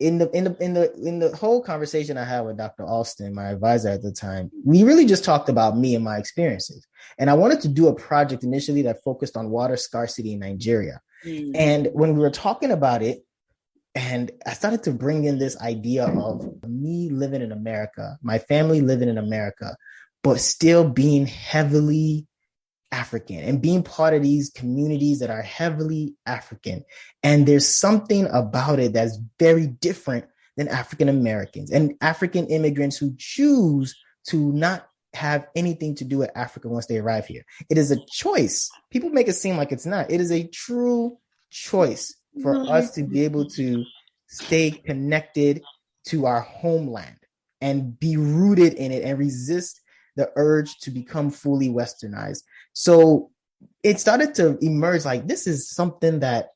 in the whole conversation I had with Dr. Alston, my advisor at the time, we really just talked about me and my experiences. And I wanted to do a project initially that focused on water scarcity in Nigeria. And when we were talking about it, and I started to bring in this idea of me living in America, my family living in America, but still being heavily African and being part of these communities that are heavily African. And there's something about it that's very different than African Americans and African immigrants who choose to not have anything to do with Africa once they arrive here. It is a choice. People make it seem like it's not. It is a true choice for us to be able to stay connected to our homeland and be rooted in it and resist the urge to become fully westernized. So it started to emerge like this is something that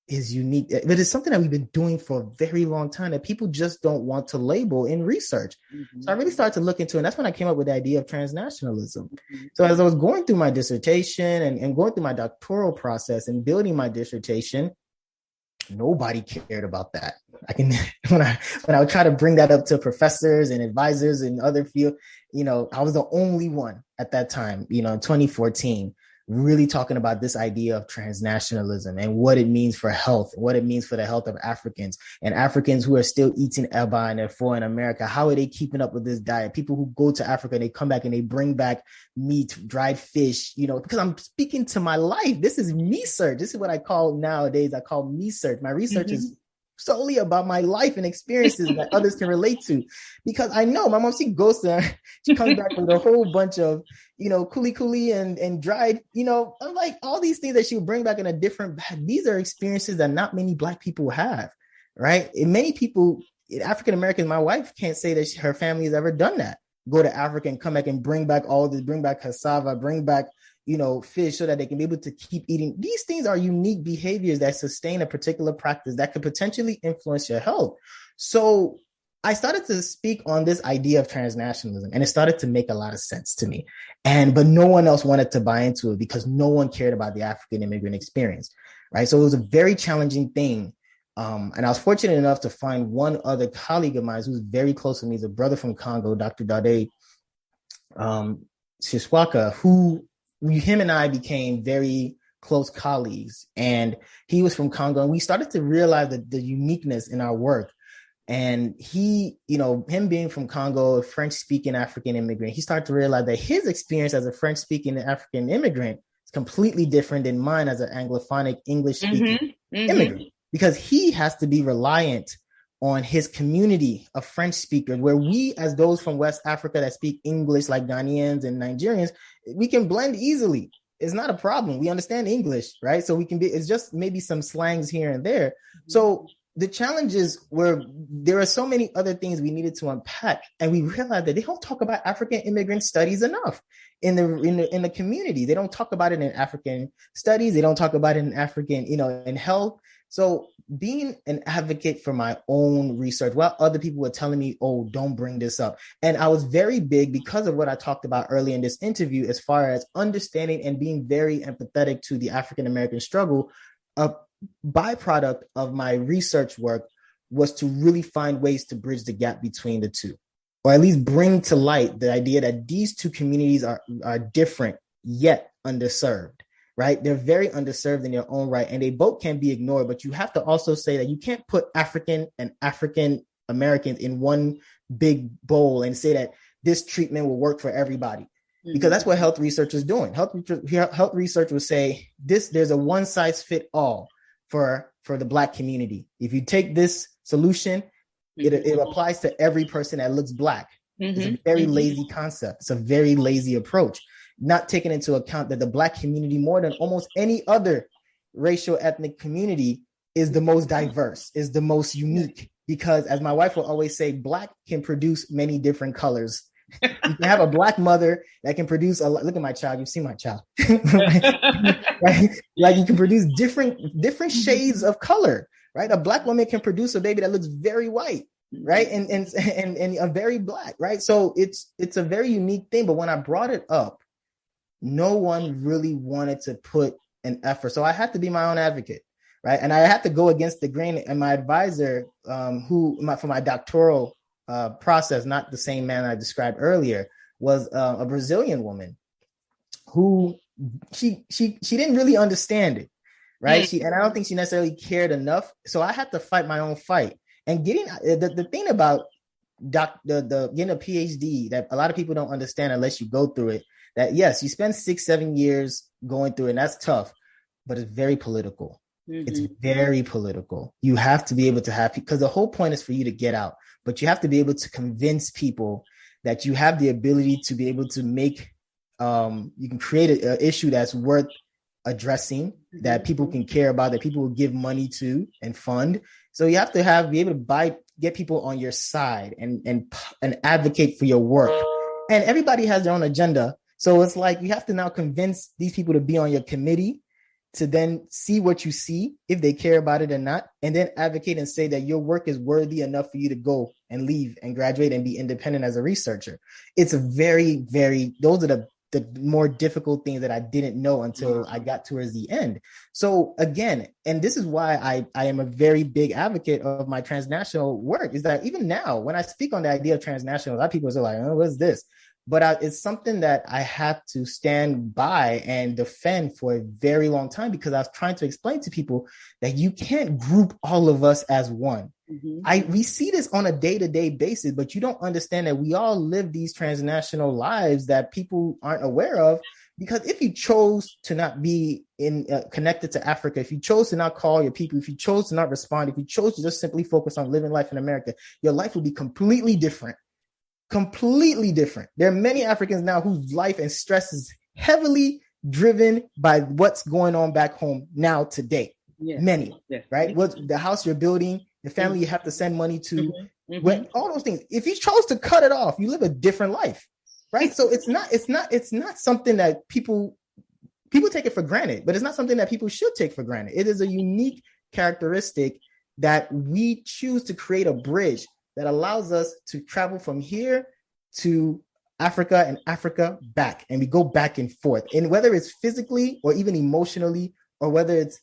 is unique, but it's something that we've been doing for a very long time that people just don't want to label in research. So I really started to look into it. And that's when I came up with the idea of transnationalism. So as I was going through my dissertation and going through my doctoral process and building my dissertation, nobody cared about that. When I would try to bring that up to professors and advisors in other fields, I was the only one at that time, in 2014, really talking about this idea of transnationalism and what it means for health, what it means for the health of Africans and Africans who are still eating eba and therefore in America. How are they keeping up with this diet? People who go to Africa, they come back and they bring back meat, dried fish, because I'm speaking to my life. This is me search. This is what I call me search. My research is solely about my life and experiences that others can relate to, because I know my mom, she goes there, she comes back with a whole bunch of, kuli and dried, I'm like all these things that she would bring back in a different bag. These are experiences that not many Black people have, right? And many people, African Americans, my wife can't say that her family has ever done that. Go to Africa and come back and bring back all this, bring back cassava, bring back fish so that they can be able to keep eating. These things are unique behaviors that sustain a particular practice that could potentially influence your health. So I started to speak on this idea of transnationalism, and it started to make a lot of sense to me. But no one else wanted to buy into it because no one cared about the African immigrant experience, right? So it was a very challenging thing. And I was fortunate enough to find one other colleague of mine who's very close to me. He's a brother from Congo, Dr. Dade Shiswaka, him and I became very close colleagues, and he was from Congo, and we started to realize the uniqueness in our work. And he, him being from Congo, a French-speaking African immigrant, he started to realize that his experience as a French-speaking African immigrant is completely different than mine as an Anglophonic English-speaking immigrant, because he has to be reliant on his community of French speakers, where we, as those from West Africa that speak English like Ghanaians and Nigerians, we can blend easily. It's not a problem. We understand English, right? So it's just maybe some slangs here and there. So the challenges were, there are so many other things we needed to unpack. And we realized that they don't talk about African immigrant studies enough in the community. They don't talk about it in African studies. They don't talk about it in African, in health. So being an advocate for my own research, while other people were telling me, oh, don't bring this up. And I was very big because of what I talked about earlier in this interview, as far as understanding and being very empathetic to the African-American struggle. A byproduct of my research work was to really find ways to bridge the gap between the two, or at least bring to light the idea that these two communities are different yet underserved. Right? They're very underserved in their own right, and they both can be ignored. But you have to also say that you can't put African and African Americans in one big bowl and say that this treatment will work for everybody, because that's what health research is doing. Health research will say there's a one size fit all for the Black community. If you take this solution, it applies to every person that looks Black. It's a very lazy concept. It's a very lazy approach, not taking into account that the Black community, more than almost any other racial ethnic community, is the most diverse, is the most unique, because as my wife will always say, Black can produce many different colors. You can have a Black mother that can produce look at my child. You've seen my child, right? Like you can produce different shades of color, right? A Black woman can produce a baby that looks very white, right? And a very Black, right? So it's a very unique thing. But when I brought it up, no one really wanted to put an effort. So I had to be my own advocate, right? And I had to go against the grain. And my advisor, for my doctoral process, not the same man I described earlier, was a Brazilian woman who she didn't really understand it, right? And I don't think she necessarily cared enough. So I had to fight my own fight. And getting the thing about getting a PhD that a lot of people don't understand unless you go through it, that yes, you spend 6-7 years going through it, and that's tough, but it's very political. It's very political. You have to be able to have, because the whole point is for you to get out, but you have to be able to convince people that you have the ability to be able to make, you can create an issue that's worth addressing, that people can care about, that people will give money to and fund. So you have to be able to get people on your side and advocate for your work. And everybody has their own agenda. So it's like you have to now convince these people to be on your committee, to then see what you see, if they care about it or not, and then advocate and say that your work is worthy enough for you to go and leave and graduate and be independent as a researcher. It's a very, very, those are the more difficult things that I didn't know until I got towards the end. So again, and this is why I am a very big advocate of my transnational work, is that even now, when I speak on the idea of transnational, a lot of people are like, oh, what's this? But it's something that I have to stand by and defend for a very long time, because I was trying to explain to people that you can't group all of us as one. We see this on a day-to-day basis, but you don't understand that we all live these transnational lives that people aren't aware of. Because if you chose to not be connected to Africa, if you chose to not call your people, if you chose to not respond, if you chose to just simply focus on living life in America, your life would be completely different. Completely different. There are many Africans now whose life and stress is heavily driven by what's going on back home now today. Many, right? What the house you're building, the family you have to send money to, all those things. If you chose to cut it off, you live a different life, right? So it's not something that people take it for granted, but it's not something that people should take for granted. It is a unique characteristic that we choose to create a bridge that allows us to travel from here to Africa and Africa back, and we go back and forth. And whether it's physically or even emotionally, or whether it's,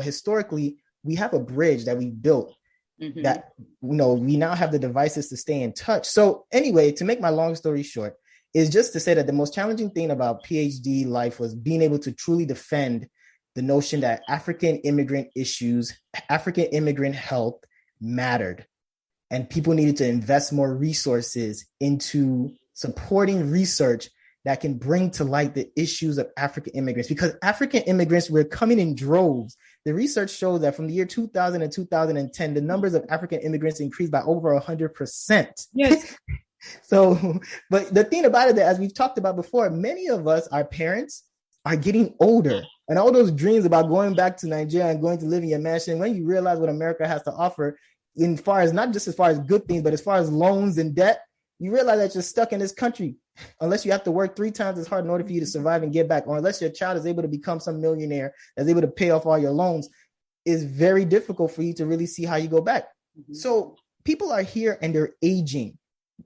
historically, we have a bridge that we built that, we now have the devices to stay in touch. So anyway, to make my long story short, is just to say that the most challenging thing about PhD life was being able to truly defend the notion that African immigrant issues, African immigrant health mattered. And people needed to invest more resources into supporting research that can bring to light the issues of African immigrants, because African immigrants were coming in droves. The research shows that from the year 2000 and 2010, the numbers of African immigrants increased by over 100%. Yes. So, but the thing about it, that as we've talked about before, many of us, our parents, are getting older. And all those dreams about going back to Nigeria and going to live in your mansion, when you realize what America has to offer, not just as far as good things, but as far as loans and debt, you realize that you're stuck in this country unless you have to work 3 times as hard in order for you to survive and get back, or unless your child is able to become some millionaire that's able to pay off all your loans. It's very difficult for you to really see how you go back. So people are here and they're aging,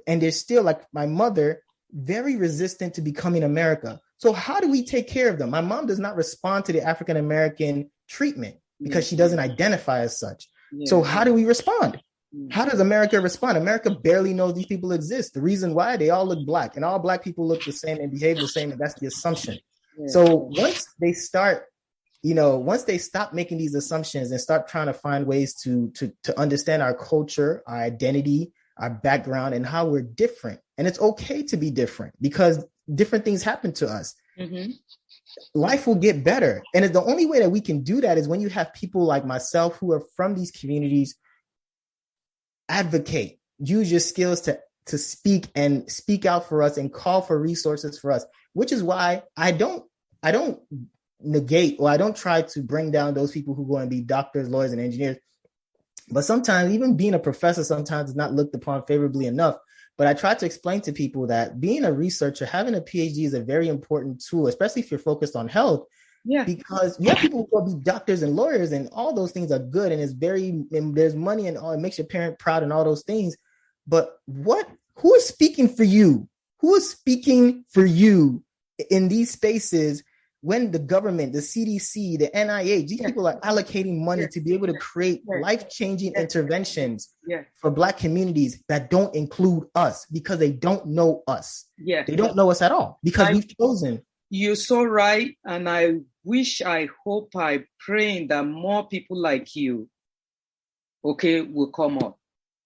and they're still, like my mother, very resistant to becoming America. So how do we take care of them? My mom does not respond to the African American treatment because she doesn't identify as such. So how do we respond? How does America respond? America barely knows these people exist. The reason why, they all look black, and all black people look the same and behave the same. And that's the assumption. So once they start, once they stop making these assumptions and start trying to find ways to understand our culture, our identity, our background, and how we're different. And it's okay to be different, because different things happen to us. Life will get better. And the only way that we can do that is when you have people like myself who are from these communities advocate, use your skills to speak out for us and call for resources for us, which is why I don't negate, or I don't try to bring down those people who go and be doctors, lawyers, and engineers. But sometimes even being a professor sometimes is not looked upon favorably enough. But I try to explain to people that being a researcher, having a PhD is a very important tool, especially if you're focused on health. Because you have people who will be doctors and lawyers, and all those things are good, and there's money and all, it makes your parent proud and all those things. But who is speaking for you? Who is speaking for you in these spaces when the government, the CDC, the NIH, these people are allocating money to be able to create life-changing interventions for Black communities that don't include us, because they don't know us. They don't know us at all, because we've chosen. You're so right. And I hope, I pray that more people like you, will come up.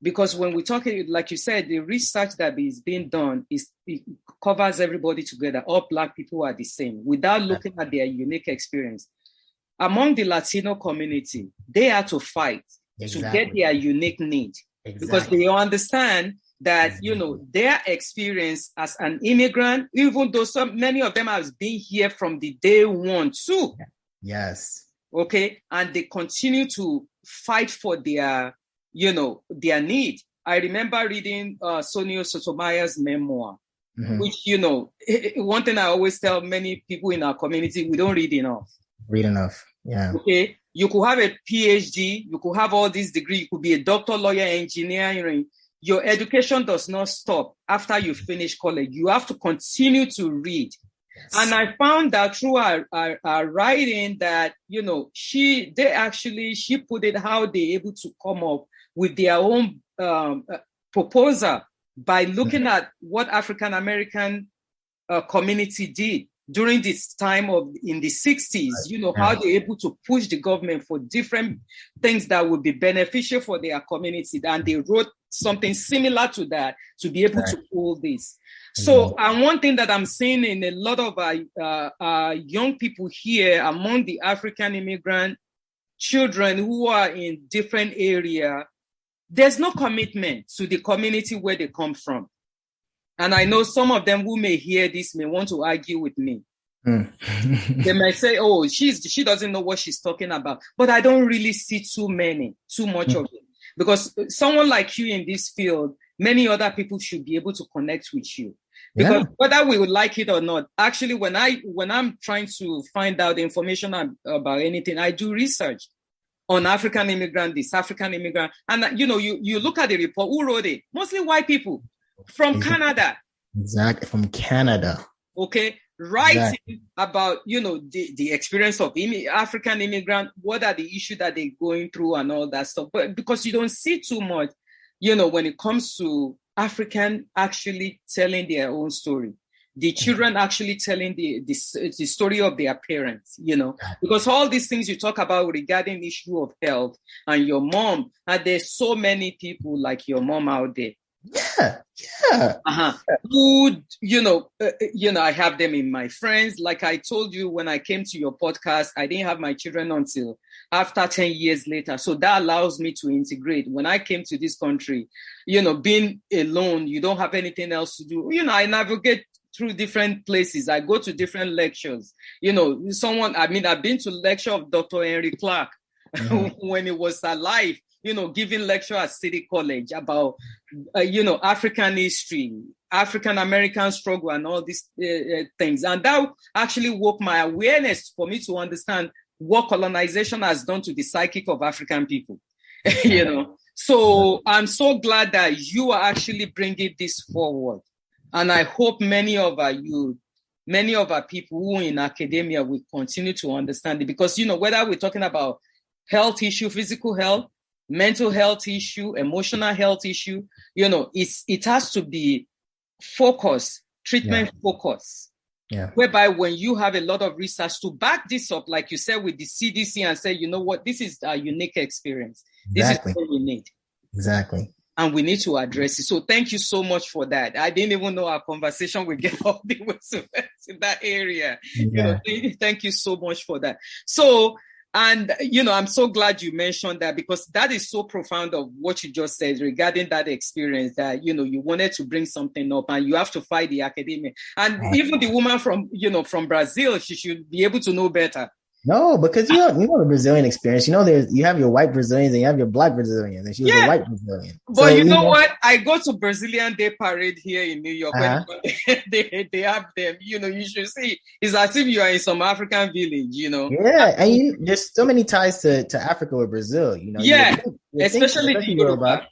Because when we talk, like you said, the research that is being done it covers everybody together. All Black people are the same without looking at their unique experience. Among the Latino community, they had to fight to get their unique need because they understand that, their experience as an immigrant, even though many of them have been here from the day one too. Yes. Okay. And they continue to fight for their need. I remember reading Sonia Sotomayor's memoir, which, one thing I always tell many people in our community, we don't read enough. Yeah. Okay. You could have a PhD, you could have all these degrees, you could be a doctor, lawyer, engineer. Your education does not stop after you finish college. You have to continue to read. Yes. And I found that through our writing that, she put it how they able to come up with their own proposal by looking at what African American community did during this time in the 60s, how they're able to push the government for different things that would be beneficial for their community. And they wrote something similar to that to be able to pull this. So, and one thing that I'm seeing in a lot of young people here among the African immigrant children who are in different areas, there's no commitment to the community where they come from. And I know some of them who may hear this may want to argue with me. They might say, oh, she doesn't know what she's talking about. But I don't really see too much of it. Because someone like you in this field, many other people should be able to connect with you. Because whether we would like it or not, actually, when I'm trying to find out information about anything, I do research on African immigrant, this African immigrant. And, you look at the report, who wrote it? Mostly white people. From Canada. Exactly, from Canada. Okay, writing about, the experience of African immigrant, what are the issues that they're going through and all that stuff. But because you don't see too much, when it comes to African actually telling their own story. The children actually telling the story of their parents, because all these things you talk about regarding the issue of health and your mom, and there's so many people like your mom out there. Who, I have them in my friends. Like I told you, when I came to your podcast, I didn't have my children until after 10 years later. So that allows me to integrate. When I came to this country, being alone, you don't have anything else to do. I navigate through different places. I go to different lectures. I've been to lecture of Dr. Henry Clark when he was alive. Giving lecture at City College about, African history, African American struggle and all these things. And that actually woke my awareness for me to understand what colonization has done to the psychic of African people, So I'm so glad that you are actually bringing this forward. And I hope many of our youth, many of our people who are in academia will continue to understand it. Because, whether we're talking about health issue, physical health, mental health issue, emotional health issue, it has to be focused, treatment focused. Yeah. Whereby when you have a lot of research to back this up, like you said with the CDC, and say, this is a unique experience. Exactly. This is what we need. Exactly. And we need to address it. So thank you so much for that. I didn't even know our conversation would get all the way to that area. Yeah. Thank you so much for that. So, and, I'm so glad you mentioned that, because that is so profound of what you just said regarding that experience that, you wanted to bring something up and you have to fight the academia. And even the woman from Brazil, she should be able to know better. No, because you know the Brazilian experience. You have your white Brazilians and you have your black Brazilians, and she was a white Brazilian. But so, you know what? I go to Brazilian Day Parade here in New York. They have them. You should see. It's as if you are in some African village. Yeah, and there's so many ties to Africa with Brazil. Especially the Yoruba.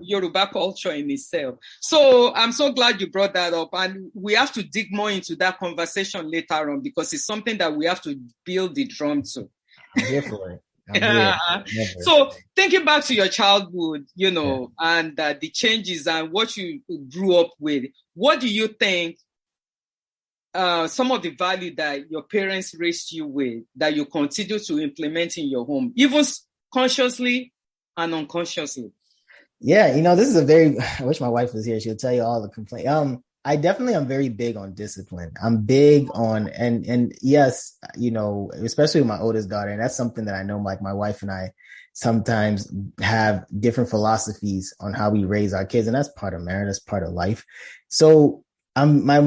Yoruba culture in itself. So I'm so glad you brought that up, and we have to dig more into that conversation later on, because it's something that we have to build the drum to. I'm here for it. So thinking back to your childhood, and the changes and what you grew up with, what do you think some of the value that your parents raised you with that you continue to implement in your home, even consciously and unconsciously? Yeah, this is I wish my wife was here. She'll tell you all the complaints. I definitely am very big on discipline. I'm big on, and yes, especially with my oldest daughter. And that's something that I know, like my wife and I sometimes have different philosophies on how we raise our kids. And that's part of marriage. That's part of life. So my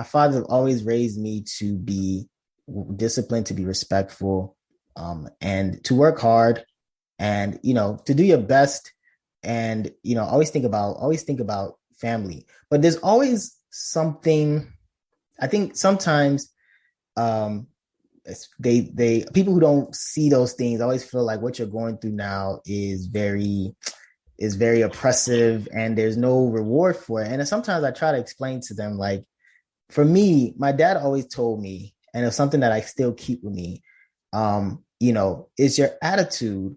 father have always raised me to be disciplined, to be respectful, and to work hard and, to do your best. And, always think about family, but there's always something. I think sometimes they people who don't see those things always feel like what you're going through now is very oppressive and there's no reward for it. And sometimes I try to explain to them, like, for me, my dad always told me, and it's something that I still keep with me, it's your attitude,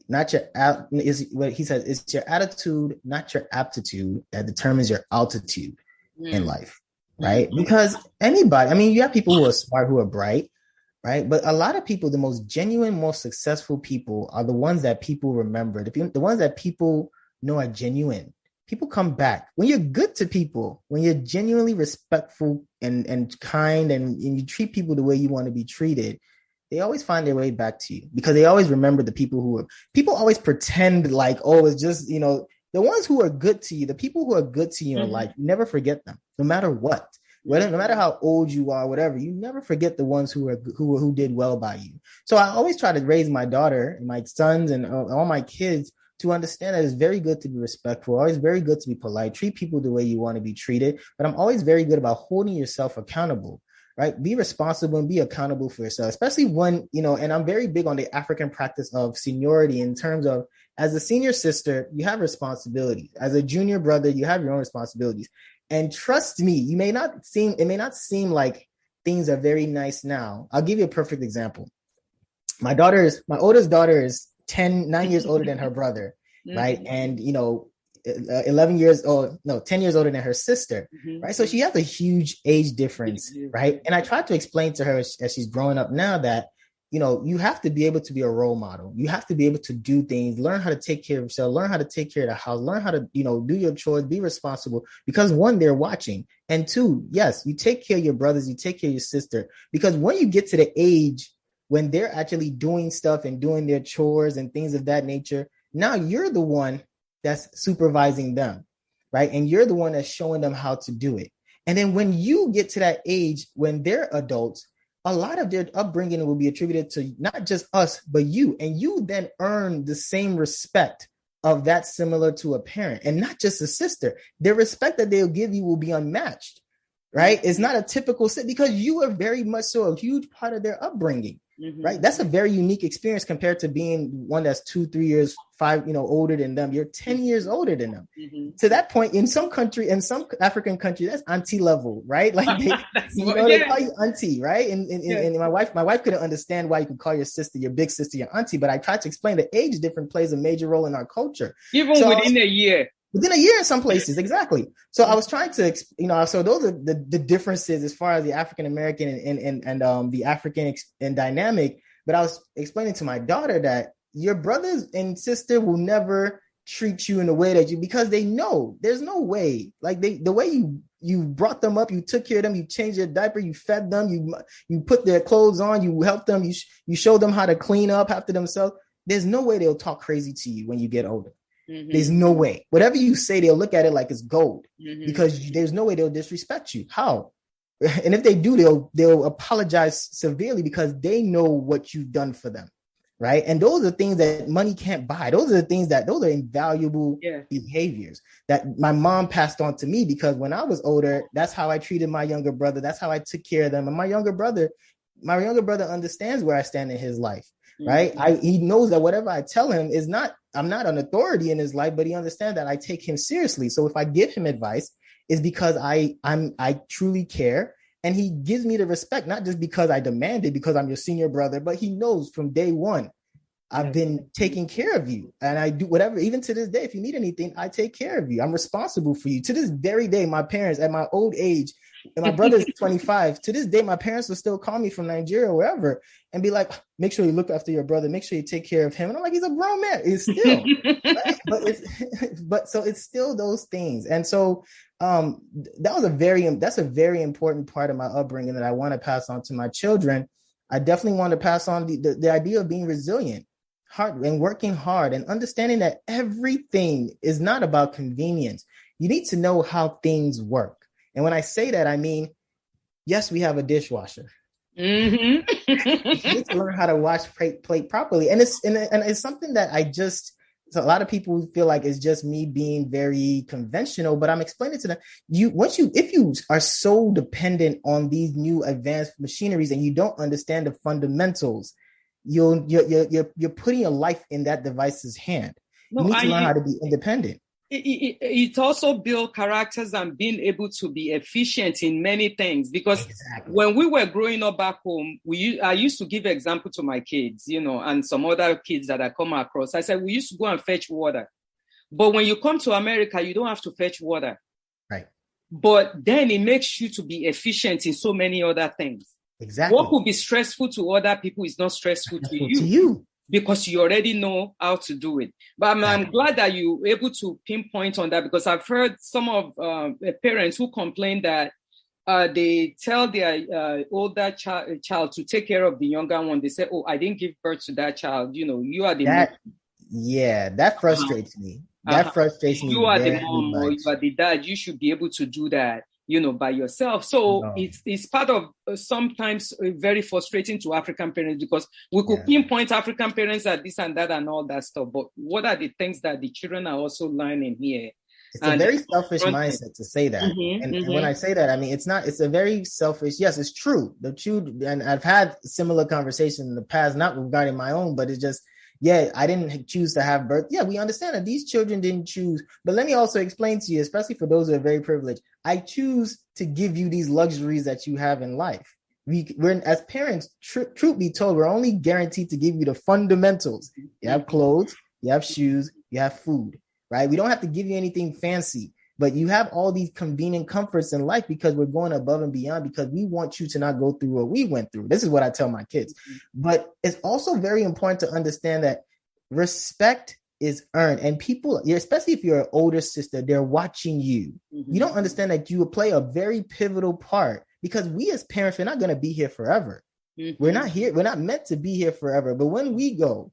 not your is what he says, it's your attitude, not your aptitude, that determines your altitude in life, right? Because you have people who are smart, who are bright, right? But a lot of people, the most genuine, most successful people are the ones that people remember, the ones that people know are genuine. People come back. When you're good to people, when you're genuinely respectful and kind, and you treat people the way you want to be treated, they always find their way back to you, because they always remember the people always pretend like, oh, it's just, the ones who are good to you, the people who are good to you in life, you never forget them, no matter what. No matter how old you are, whatever, you never forget the ones who did well by you. So I always try to raise my daughter and my sons and all my kids to understand that it's very good to be respectful, always very good to be polite, treat people the way you want to be treated. But I'm always very good about holding yourself accountable, right? Be responsible and be accountable for yourself, especially when, and I'm very big on the African practice of seniority, in terms of, as a senior sister, you have responsibilities. As a junior brother, you have your own responsibilities. And trust me, it may not seem like things are very nice now. I'll give you a perfect example. My oldest daughter is 9 years older than her brother, right? And, 10 years older than her sister, right? So she has a huge age difference, right? And I tried to explain to her as she's growing up now that, you have to be able to be a role model. You have to be able to do things, learn how to take care of yourself, learn how to take care of the house, learn how to, do your chores, be responsible, because one, they're watching. And two, yes, you take care of your brothers, you take care of your sister, because when you get to the age when they're actually doing stuff and doing their chores and things of that nature, now you're the one that's supervising them, right? And you're the one that's showing them how to do it. And then when you get to that age, when they're adults, a lot of their upbringing will be attributed to not just us, but you. And you then earn the same respect of that, similar to a parent, and not just a sister. The respect that they'll give you will be unmatched, right? It's not a typical, because you are very much so a huge part of their upbringing, right? That's a very unique experience compared to being one that's 2, 3 years, 5, older than them. You're 10 years older than them. To that point, in some African country, that's auntie level, right? Like they call you auntie, right? And my wife couldn't understand why you could call your sister, your big sister, your auntie. But I tried to explain the age difference plays a major role in our culture. Even within a year. Within a year in some places, exactly. So I was trying to, so those are the differences as far as the African American and the African and dynamic. But I was explaining to my daughter that your brothers and sister will never treat you in a way that because they know there's no way, like the way you brought them up, you took care of them, you changed their diaper, you fed them, you put their clothes on, you helped them, you showed them how to clean up after themselves. There's no way they'll talk crazy to you when you get older. There's no way. Whatever you say, they'll look at it like it's gold, because there's no way they'll disrespect you. How? And if they do, they'll apologize severely, because they know what you've done for them, right? And those are things that money can't buy. Those are invaluable behaviors that my mom passed on to me, because when I was older, that's how I treated my younger brother. That's how I took care of them. And my younger brother understands where I stand in his life, right? He knows that whatever I tell him I'm not an authority in his life, but he understands that I take him seriously. So if I give him advice, it's because I truly care. And he gives me the respect, not just because I demand it, because I'm your senior brother, but he knows from day one, I've been taking care of you. And I do whatever, even to this day, if you need anything, I take care of you. I'm responsible for you. To this very day, my parents at my old age, And my brother's 25. To this day, my parents will still call me from Nigeria or wherever and be like, make sure you look after your brother. Make sure you take care of him. And I'm like, he's a grown man. It's still, right? But so it's still those things. And so that's a very important part of my upbringing that I want to pass on to my children. I definitely want to pass on the idea of being resilient, hard and working hard, and understanding that everything is not about convenience. You need to know how things work. And when I say that, I mean, yes, we have a dishwasher. Mm-hmm. You need to learn how to wash plate properly. And it's something that a lot of people feel like it's just me being very conventional, but I'm explaining to them, if you are so dependent on these new advanced machineries and you don't understand the fundamentals, you're putting your life in that device's hand. You need to learn how to be independent. It also builds characters and being able to be efficient in many things, because when we were growing up back home, I used to give example to my kids, and some other kids that I come across. I said, we used to go and fetch water. But when you come to America, you don't have to fetch water. Right. But then it makes you to be efficient in so many other things. Exactly. What could be stressful to other people is not stressful to you. Because you already know how to do it. But I'm glad that you were able to pinpoint on that, because I've heard some of parents who complain that they tell their older child to take care of the younger one. They say, oh, I didn't give birth to that child. You are the mom. Yeah, that frustrates me. That frustrates me. You are the mom or you are the dad. You should be able to do that, by yourself. So it's part of sometimes very frustrating to African parents, because we could pinpoint African parents at this and that and all that stuff. But what are the things that the children are also learning here? It's a very selfish mindset to say that. And when I say that, I mean, it's a very selfish, yes, it's true. And I've had similar conversations in the past, not regarding my own, but it's just, I didn't choose to have birth. Yeah, we understand that these children didn't choose. But let me also explain to you, especially for those who are very privileged, I choose to give you these luxuries that you have in life. We're as parents, truth be told, we're only guaranteed to give you the fundamentals. You have clothes, you have shoes, you have food, right? We don't have to give you anything fancy, but you have all these convenient comforts in life because we're going above and beyond, because we want you to not go through what we went through. This is what I tell my kids. But it's also very important to understand that respect is earned, and people, especially if you're an older sister, they're watching you. You don't understand that you will play a very pivotal part, because we as parents, we're not going to be here forever. We're not meant to be here forever. But when we go,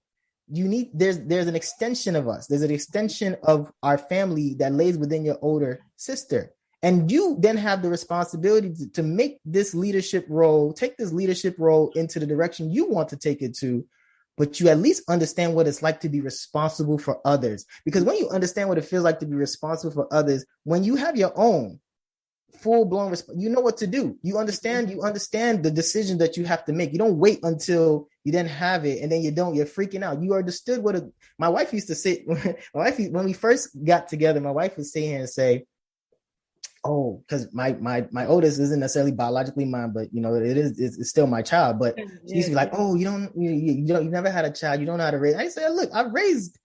there's an extension of us. There's an extension of our family that lays within your older sister. And you then have the responsibility to make this leadership role, take this leadership role into the direction you want to take it to. But you at least understand what it's like to be responsible for others. Because when you understand what it feels like to be responsible for others, when you have your own full-blown, you know what to do. You understand the decision that you have to make. You don't wait until you then have it and then you don't, you're freaking out. You understood my wife used to say, when we first got together, my wife would sit here and say, oh, because my oldest isn't necessarily biologically mine, but it's still my child. But she used to be like, oh, you never had a child, you don't know how to raise. I said, look, I've raised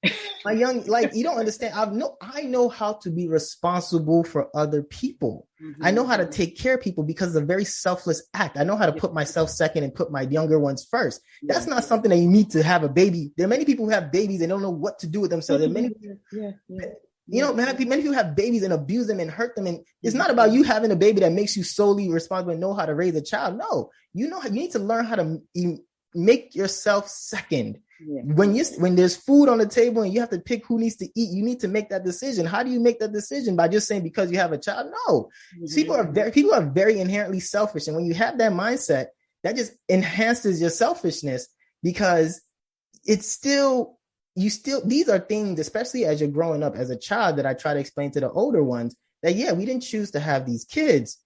my young, you don't understand. I know how to be responsible for other people. I know how to take care of people because it's a very selfless act. I know how to put myself second and put my younger ones first. That's not something that you need to have a baby. There are many people who have babies and don't know what to do with themselves. There are many many people have babies and abuse them and hurt them. And it's not about you having a baby that makes you solely responsible and know how to raise a child. No, you need to learn how to make yourself second. When there's food on the table and you have to pick who needs to eat, you need to make that decision. How do you make that decision? By just saying because you have a child? No, people are very inherently selfish. And when you have that mindset, that just enhances your selfishness, because these are things, especially as you're growing up as a child, that I try to explain to the older ones that, we didn't choose to have these kids,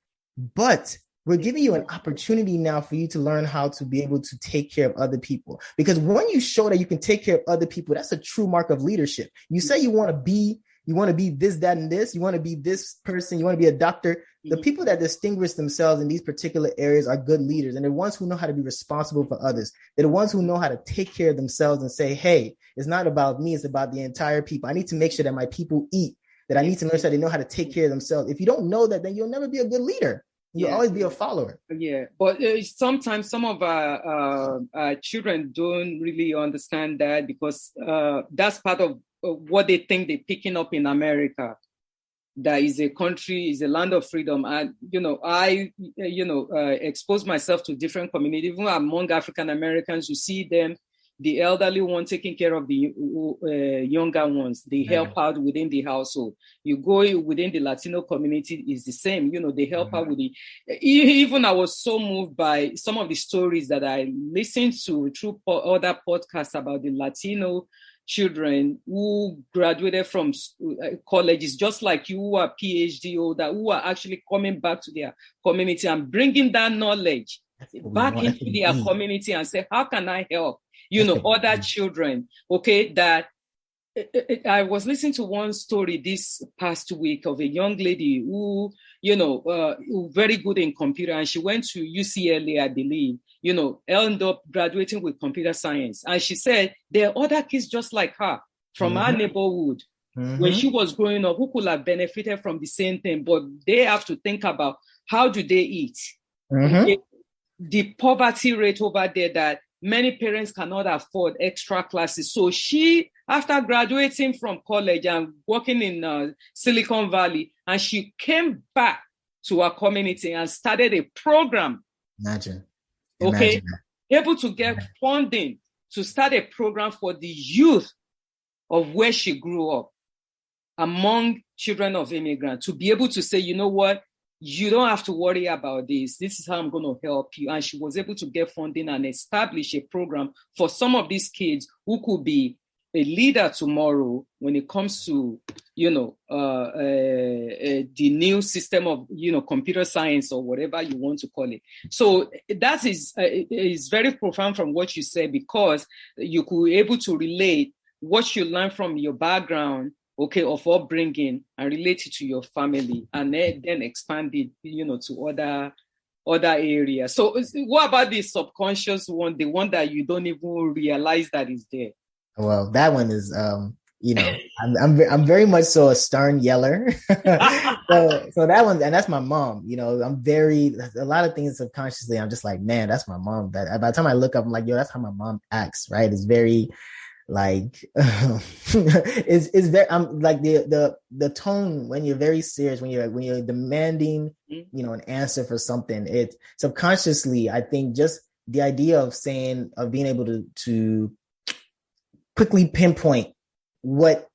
but we're giving you an opportunity now for you to learn how to be able to take care of other people. Because when you show that you can take care of other people, that's a true mark of leadership. You say you want to be this, that, and this. You want to be this person. You want to be a doctor. The people that distinguish themselves in these particular areas are good leaders. And they're ones who know how to be responsible for others. They're the ones who know how to take care of themselves and say, hey, it's not about me. It's about the entire people. I need to make sure that my people eat, that I need to make sure they know how to take care of themselves. If you don't know that, then you'll never be a good leader. You'll always be a follower. Yeah, but sometimes some of our children don't really understand that, because that's part of what they think they're picking up in America. That is a country, is a land of freedom. And, I expose myself to different communities, even among African Americans. You see them, the elderly one taking care of the younger ones. They help out within the household. You go within the Latino community, is the same. They help out with even I was so moved by some of the stories that I listened to through other podcasts about the Latino children who graduated from colleges, just like you, who are PhD holder, who are actually coming back to their community and bringing that knowledge back into their community and say, how can I help? Other children, that I was listening to one story this past week of a young lady who, very good in computer, and she went to UCLA, I believe, ended up graduating with computer science. And she said there are other kids just like her from her neighborhood when she was growing up who could have benefited from the same thing, but they have to think about how do they eat. The poverty rate over there that many parents cannot afford extra classes. So she, after graduating from college and working in Silicon Valley, and she came back to her community and started a program. Imagine able to get funding to start a program for the youth of where she grew up, among children of immigrants, to be able to say, you know what, you don't have to worry about this. This is how I'm going to help you. And she was able to get funding and establish a program for some of these kids who could be a leader tomorrow when it comes to, the new system of, computer science or whatever you want to call it. So that is very profound from what you said, because you could be able to relate what you learn from your background, of upbringing, and relate it to your family, and then expand it, to other areas. So what about the subconscious one, the one that you don't even realize that is there? Well, that one is, I'm very much so a stern yeller. so that one, and that's my mom. A lot of things subconsciously, I'm just like, man, that's my mom. That by the time I look up, I'm like, yo, that's how my mom acts, right? It's very like, is there? I'm like the tone when you're very serious, when you're demanding, an answer for something. It subconsciously, I think, just the idea of being able to quickly pinpoint what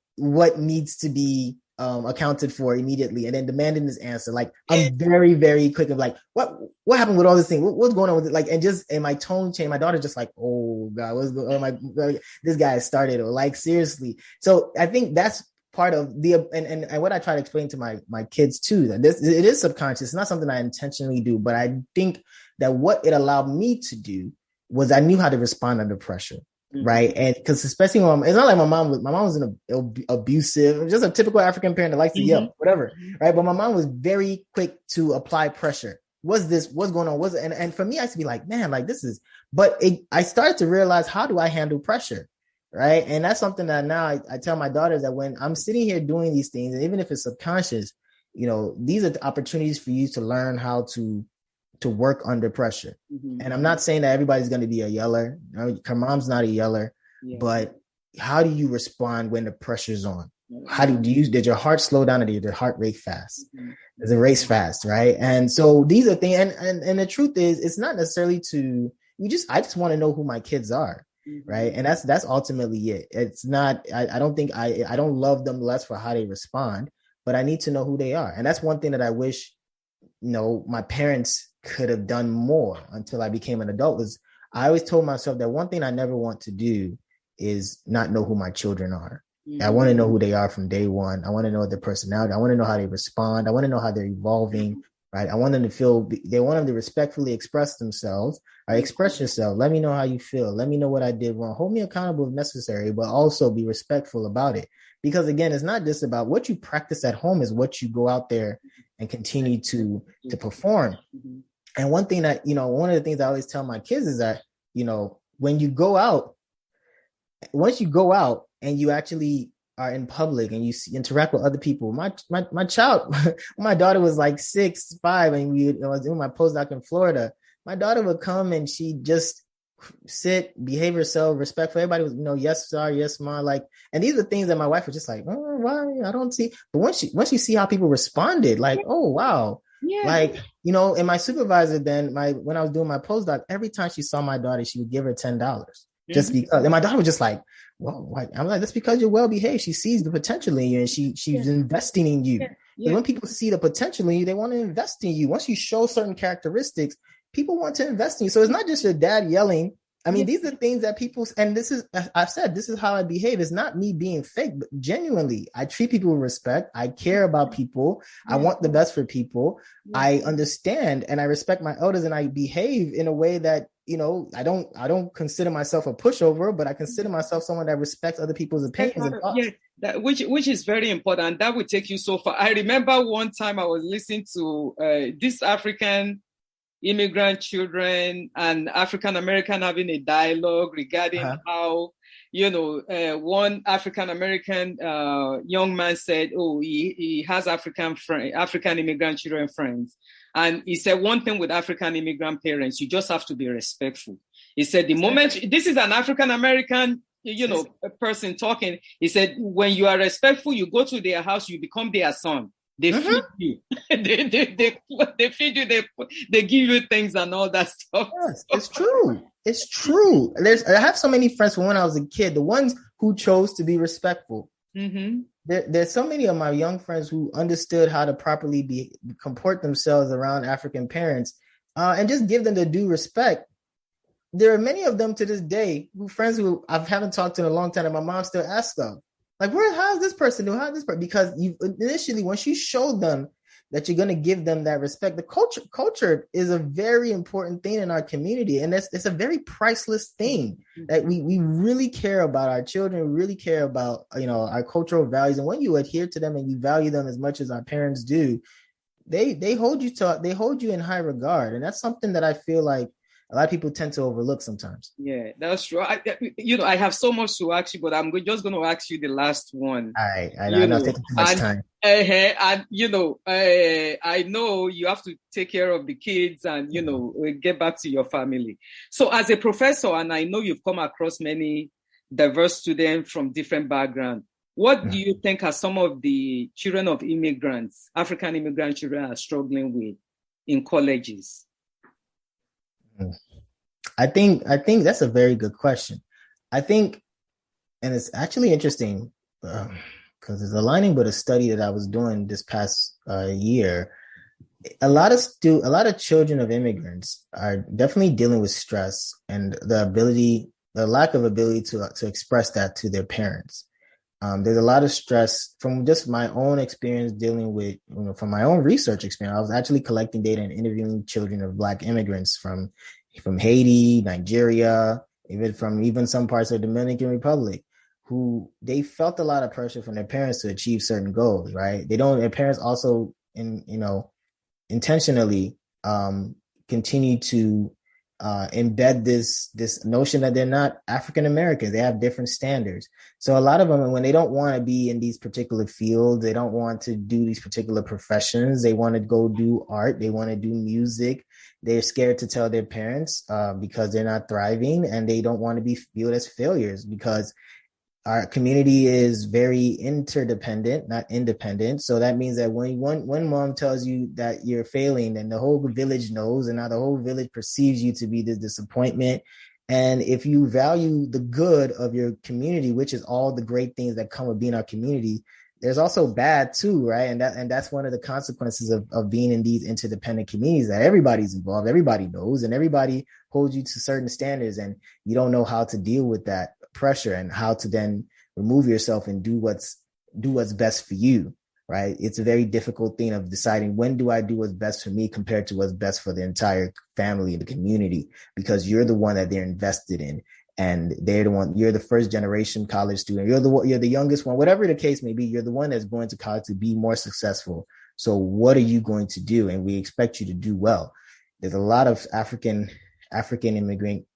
needs to be accounted for immediately, and then demanding this answer. Like, I'm very, very quick of like, what happened with all this thing? What's going on with it? Like, and my tone changed. My daughter's just like, oh God, what's going on? This guy started, or like, seriously. So I think that's part of and what I try to explain to my kids too, that it is subconscious. It's not something I intentionally do, but I think that what it allowed me to do was I knew how to respond under pressure. Right. And because especially it's not like my mom was abusive, just a typical African parent that likes to yell, whatever. Right. But my mom was very quick to apply pressure. What's going on? And for me, I used to be like, man, like this is, but I started to realize, how do I handle pressure? Right. And that's something that now I tell my daughters, that when I'm sitting here doing these things, and even if it's subconscious, these are the opportunities for you to learn how to work under pressure. And I'm not saying that everybody's going to be a yeller. Her mom's not a yeller, but how do you respond when the pressure's on? How did your heart slow down, or did your heart rate fast? Does it race fast? Right. And so these are things, and the truth is, it's not necessarily I just want to know who my kids are. Right. And that's ultimately it. It's not, I don't think I don't love them less for how they respond, but I need to know who they are. And that's one thing that I wish, my parents could have done more until I became an adult. Was I always told myself that one thing I never want to do is not know who my children are. I want to know who they are from day one. I want to know their personality. I want to know how they respond. I want to know how they're evolving. Right. I want them to they want them to respectfully express themselves. Right. Express yourself. Let me know how you feel. Let me know what I did wrong. Hold me accountable if necessary, but also be respectful about it. Because again, it's not just about what you practice at home, is what you go out there and continue to perform. And one thing that, one of the things I always tell my kids is that, when you go out, once you go out and you actually are in public and you interact with other people, my child, my daughter was like 6, 5, and I was doing my postdoc in Florida. My daughter would come and she just sit, behave herself, respectful. Everybody was, yes, sir, yes, ma. Like, and these are things that my wife was just like, oh, why? I don't see. But once you see how people responded, like, oh, wow. Yeah. Like, and my supervisor then, when I was doing my postdoc, every time she saw my daughter, she would give her $10 just because. And my daughter was just like, well, why? I'm like, that's because you're well behaved. She sees the potential in you and she's investing in you. Yeah. When people see the potential in you, they want to invest in you. Once you show certain characteristics, people want to invest in you. So it's not just your dad yelling. I mean, these are things that people, and I've said, this is how I behave. It's not me being fake, but genuinely, I treat people with respect. I care about people. I want the best for people. I understand and I respect my elders, and I behave in a way that, I don't consider myself a pushover, but I consider myself someone that respects other people's opinions and thoughts. Yeah, which is very important. That would take you so far. I remember one time I was listening to this African immigrant children and African American having a dialogue regarding how, one African American young man said, oh, he has African immigrant children friends. And he said one thing with African immigrant parents, you just have to be respectful. He said the moment, this is an African American, a person talking, he said, when you are respectful, you go to their house, you become their son. They feed you. they feed you. They give you things and all that stuff. Yes, it's true. It's true. I have so many friends from when I was a kid. The ones who chose to be respectful. There's so many of my young friends who understood how to properly comport themselves around African parents, and just give them the due respect. There are many of them to this day friends who I haven't talked to in a long time, and my mom still asks them. Like, how's this person doing? How's this person? Because you initially, once you show them that you're going to give them that respect, the culture is a very important thing in our community. And it's a very priceless thing that we really care about our children, we really care about, our cultural values. And when you adhere to them and you value them as much as our parents do, they hold you in high regard. And that's something that I feel like a lot of people tend to overlook sometimes. Yeah, that's true. I have so much to ask you, but I'm just going to ask you the last one. All right. I'm not taking too much time. And I know you have to take care of the kids and, get back to your family. So as a professor, and I know you've come across many diverse students from different backgrounds, what do you think are some of the children of immigrants, African immigrant children, are struggling with in colleges? I think that's a very good question. I think, and it's actually interesting because it's aligning with a study that I was doing this past year. A lot of children of immigrants are definitely dealing with stress and the lack of ability to express that to their parents. There's a lot of stress from just my own experience dealing with, from my own research experience. I was actually collecting data and interviewing children of Black immigrants from Haiti, Nigeria, even some parts of the Dominican Republic, who they felt a lot of pressure from their parents to achieve certain goals, right? Their parents also, intentionally continue to embed this notion that they're not African Americans. They have different standards. So a lot of them, when they don't want to be in these particular fields, they don't want to do these particular professions, they want to go do art, they want to do music, they're scared to tell their parents because they're not thriving, and they don't want to be viewed as failures because our community is very interdependent, not independent. So that means that when mom tells you that you're failing, then the whole village knows, and now the whole village perceives you to be this disappointment. And if you value the good of your community, which is all the great things that come with being our community, there's also bad too, right? And that's one of the consequences of being in these interdependent communities, that everybody's involved, everybody knows, and everybody holds you to certain standards, and you don't know how to deal with that pressure and how to then remove yourself and do what's best for you, right? It's a very difficult thing of deciding, when do I do what's best for me compared to what's best for the entire family and the community, because you're the one that they're invested in, and they're the one, you're the first generation college student, you're the youngest one, whatever the case may be, you're the one that's going to college to be more successful. So what are you going to do? And we expect you to do well. There's a lot of African immigrant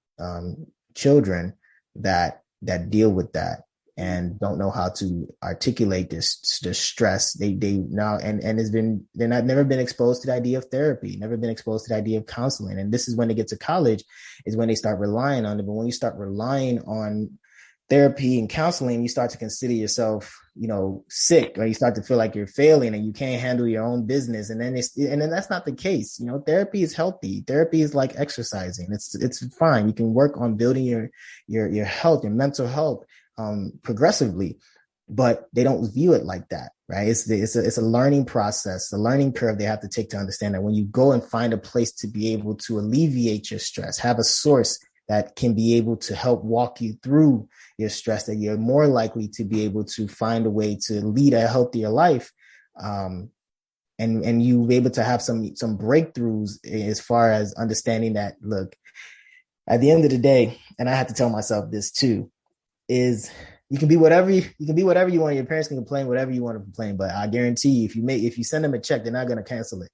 children that deal with that. and don't know how to articulate this stress. They now and they're never been exposed to the idea of therapy, never been exposed to the idea of counseling. And this is when they get to college is when they start relying on it. But when you start relying on therapy and counseling, you start to consider yourself, sick, or you start to feel like you're failing and you can't handle your own business. And then that's not the case. Therapy is healthy. Therapy is like exercising. It's fine. You can work on building your health, your mental health, progressively, but they don't view it like that, right? It's a learning process, a learning curve they have to take to understand that when you go and find a place to be able to alleviate your stress, have a source that can be able to help walk you through your stress, that you're more likely to be able to find a way to lead a healthier life. And you be able to have some breakthroughs as far as understanding that, look, at the end of the day, and I have to tell myself this too, is you can be whatever you want. Your parents can complain whatever you want to complain, but I guarantee you, if you send them a check, they're not going to cancel it.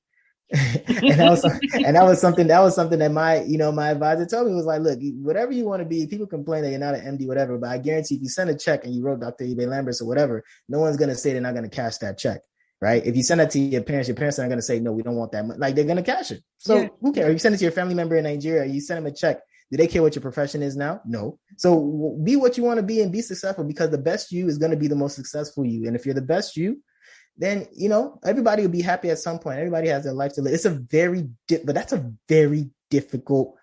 and that was something that my advisor told me, was like, look, whatever you want to be, people complain that you're not an MD, whatever, but I guarantee if you send a check and you wrote Dr. Ibe-Lamberts or whatever, no one's going to say they're not going to cash that check, right? If you send that to your parents are not going to say, no, we don't want that money. Like, they're going to cash it. So who cares? If you send it to your family member in Nigeria, you send them a check, do they care what your profession is now? No. So be what you want to be and be successful, because the best you is going to be the most successful you. And if you're the best you, then, everybody will be happy at some point. Everybody has their life to live. It's but that's a very difficult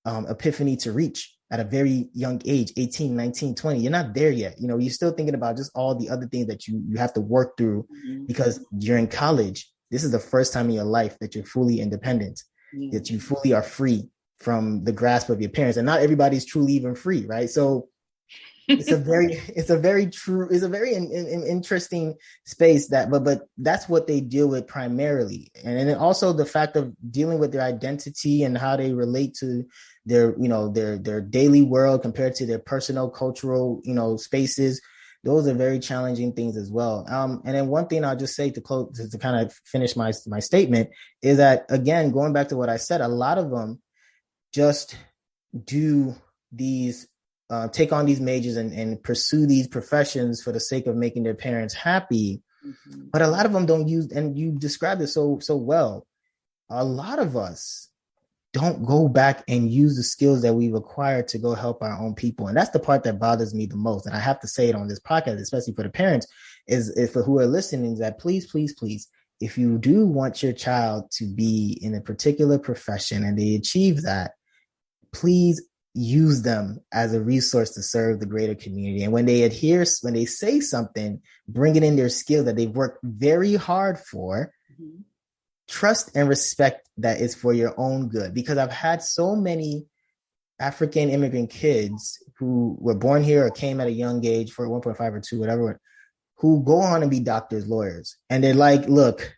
epiphany to reach at a very young age, 18, 19, 20. You're not there yet. You're still thinking about just all the other things that you have to work through, because you're in college. This is the first time in your life that you're fully independent, that you fully are free from the grasp of your parents. And not everybody's truly even free, right? So it's a very interesting space but that's what they deal with primarily. And then also the fact of dealing with their identity and how they relate to their daily world compared to their personal cultural, spaces. Those are very challenging things as well. And then one thing I'll just say to close, to kind of finish my statement, is that, again, going back to what I said, a lot of them just do these take on these majors and pursue these professions for the sake of making their parents happy. But a lot of them don't use, and you described it so well, a lot of us don't go back and use the skills that we've acquired to go help our own people. And that's the part that bothers me the most. And I have to say it on this podcast, especially for the parents, is for who are listening, is that please, if you do want your child to be in a particular profession and they achieve that, please use them as a resource to serve the greater community. And when they say something, bring it in their skill that they've worked very hard for, trust and respect that it's for your own good. Because I've had so many African immigrant kids who were born here or came at a young age, for 1.5 or 2, whatever, who go on and be doctors, lawyers. And they're like, look,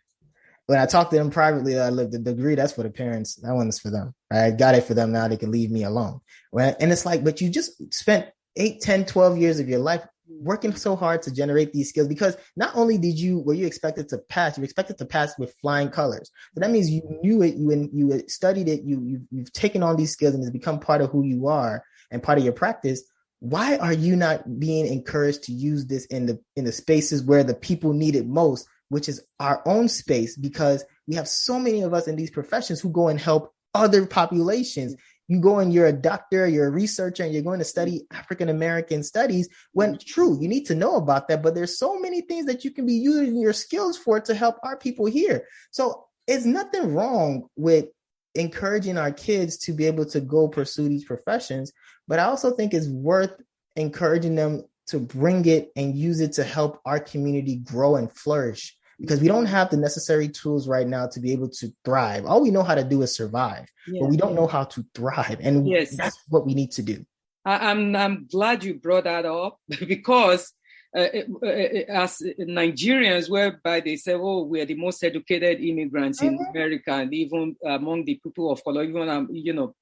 when I talk to them privately, look, the degree, that's for the parents. That one is for them. I got it for them. Now they can leave me alone. And it's like, but you just spent 8, 10, 12 years of your life working so hard to generate these skills, because not only were you expected to pass, you were expected to pass with flying colors. So that means you knew it, you studied it, you've taken on these skills and it's become part of who you are and part of your practice. Why are you not being encouraged to use this in the spaces where the people need it most, which is our own space? Because we have so many of us in these professions who go and help other populations. You go and you're a doctor, you're a researcher, and you're going to study African American studies, when true, you need to know about that. But there's so many things that you can be using your skills for to help our people here. So it's nothing wrong with encouraging our kids to be able to go pursue these professions. But I also think it's worth encouraging them to bring it and use it to help our community grow and flourish, because we don't have the necessary tools right now to be able to thrive. All we know how to do is survive, but we don't know how to thrive. And that's what we need to do. I'm glad you brought that up, because as Nigerians, whereby they say, oh, we're the most educated immigrants in America, and even among the people of color, even,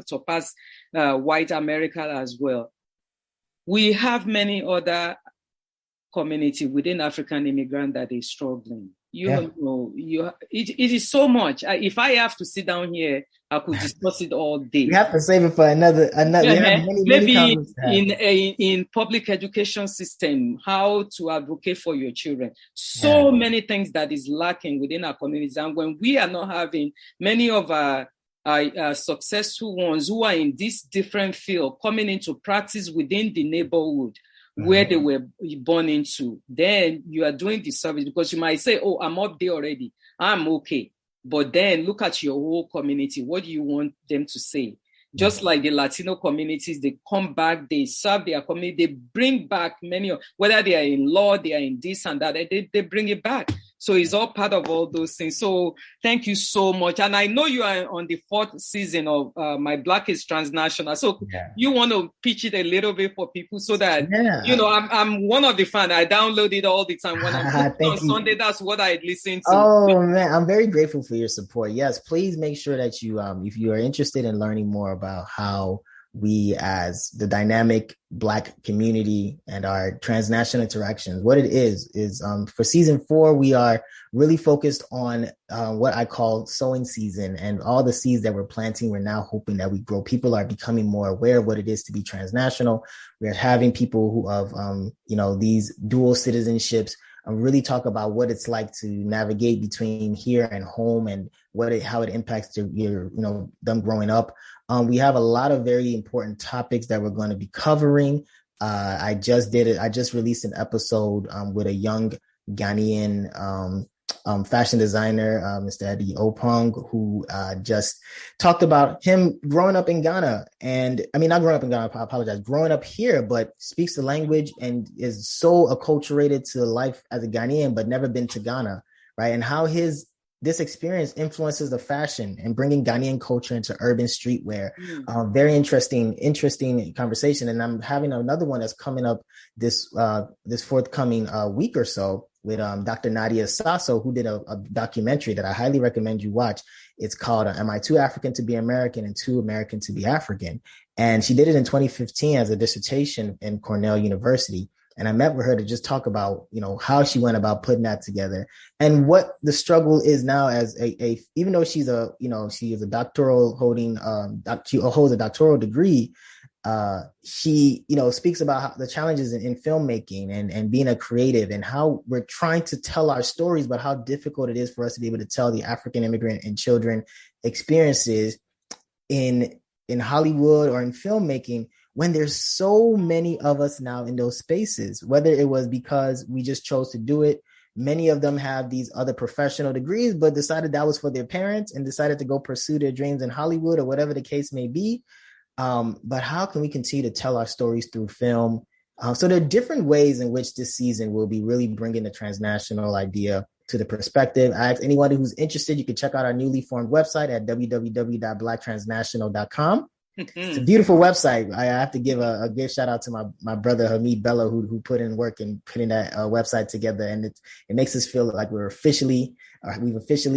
surpass white America as well. We have many other community within African immigrant that is struggling. It is so much. If I have to sit down here, I could discuss it all day. We have to save it for another. We have maybe in public education system, how to advocate for your children. So many things that is lacking within our communities, and when we are not having many of our successful ones who are in this different field coming into practice within the neighborhood where they were born into, then you are doing the service, because you might say, oh, I'm up there already, I'm okay. But then look at your whole community. What do you want them to say? Just like the Latino communities, they come back, they serve their community, they bring back many of, whether they are in law, they are in this and that, they bring it back. So it's all part of all those things. So thank you so much. And I know you are on the 4th season of My Black is Transnational. So you want to pitch it a little bit for people so that, I'm one of the fans. I download it all the time. When I'm on Sunday, that's what I listen to. Oh, man, I'm very grateful for your support. Yes, please make sure that you, if you are interested in learning more about how we as the dynamic Black community and our transnational interactions, what it is for season 4, we are really focused on what I call sowing season, and all the seeds that we're planting, we're now hoping that we grow. People are becoming more aware of what it is to be transnational. We're having people who have, these dual citizenships really talk about what it's like to navigate between here and home, and how it impacts them growing up. We have a lot of very important topics that we're going to be covering. I just released an episode with a young Ghanaian fashion designer, Mr. Eddie Opong, who just talked about him growing up in Ghana. And I mean, not growing up in Ghana, I apologize, growing up here, but speaks the language and is so acculturated to life as a Ghanaian, but never been to Ghana, right? And how this experience influences the fashion and bringing Ghanaian culture into urban streetwear. Very interesting conversation. And I'm having another one that's coming up this forthcoming week or so with Dr. Nadia Sasso, who did a documentary that I highly recommend you watch. It's called Am I Too African to Be American and Too American to Be African? And she did it in 2015 as a dissertation in Cornell University. And I met with her to just talk about, how she went about putting that together and what the struggle is now as even though she is a doctoral holding, she holds a doctoral degree. She, speaks about how the challenges in filmmaking and being a creative, and how we're trying to tell our stories, but how difficult it is for us to be able to tell the African immigrant and children experiences in Hollywood or in filmmaking, when there's so many of us now in those spaces, whether it was because we just chose to do it. Many of them have these other professional degrees, but decided that was for their parents and decided to go pursue their dreams in Hollywood or whatever the case may be. But how can we continue to tell our stories through film? So there are different ways in which this season will be really bringing the transnational idea to the perspective. I ask anyone who's interested, you can check out our newly formed website at www.blacktransnational.com. It's a beautiful website. I have to give a good shout out to my brother Hamid Bello, who put in work in putting that website together, and it makes us feel like we've officially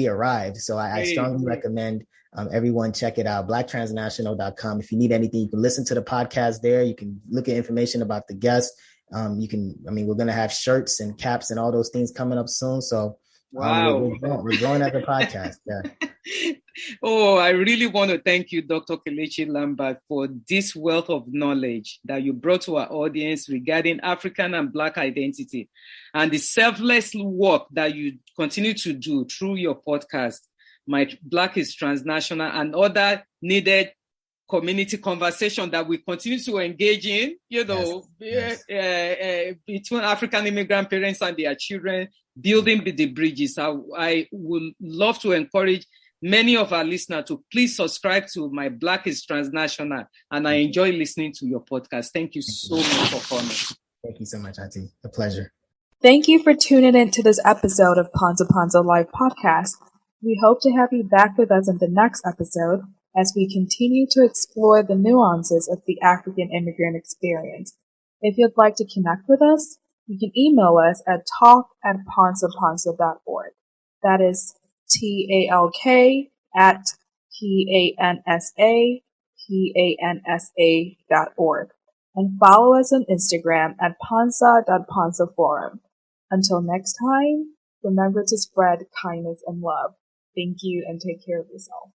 arrived. So I strongly recommend everyone check it out, blacktransnational.com. If you need anything, you can listen to the podcast there. You can look at information about the guests. We're going to have shirts and caps and all those things coming up soon. So wow, we're growing as a podcast. Yeah. Oh, I really want to thank you, Dr. Kelechi Lambert, for this wealth of knowledge that you brought to our audience regarding African and Black identity, and the selfless work that you continue to do through your podcast, My Black is Transnational, and other needed community conversation that we continue to engage in, between African immigrant parents and their children, building the bridges. I would love to encourage many of our listeners to please subscribe to My Black is Transnational, and I enjoy listening to your podcast. Thank you so much for coming. Thank you so much, Auntie. A pleasure. Thank you for tuning in to this episode of Ponza Ponza Live Podcast. We hope to have you back with us in the next episode as we continue to explore the nuances of the African immigrant experience. If you'd like to connect with us, you can email us at talk@ponsaponsa.org. That is TALK@PANSAPANSA.org. and follow us on Instagram at pansa.pansaforum. Until next time, remember to spread kindness and love. Thank you and take care of yourself.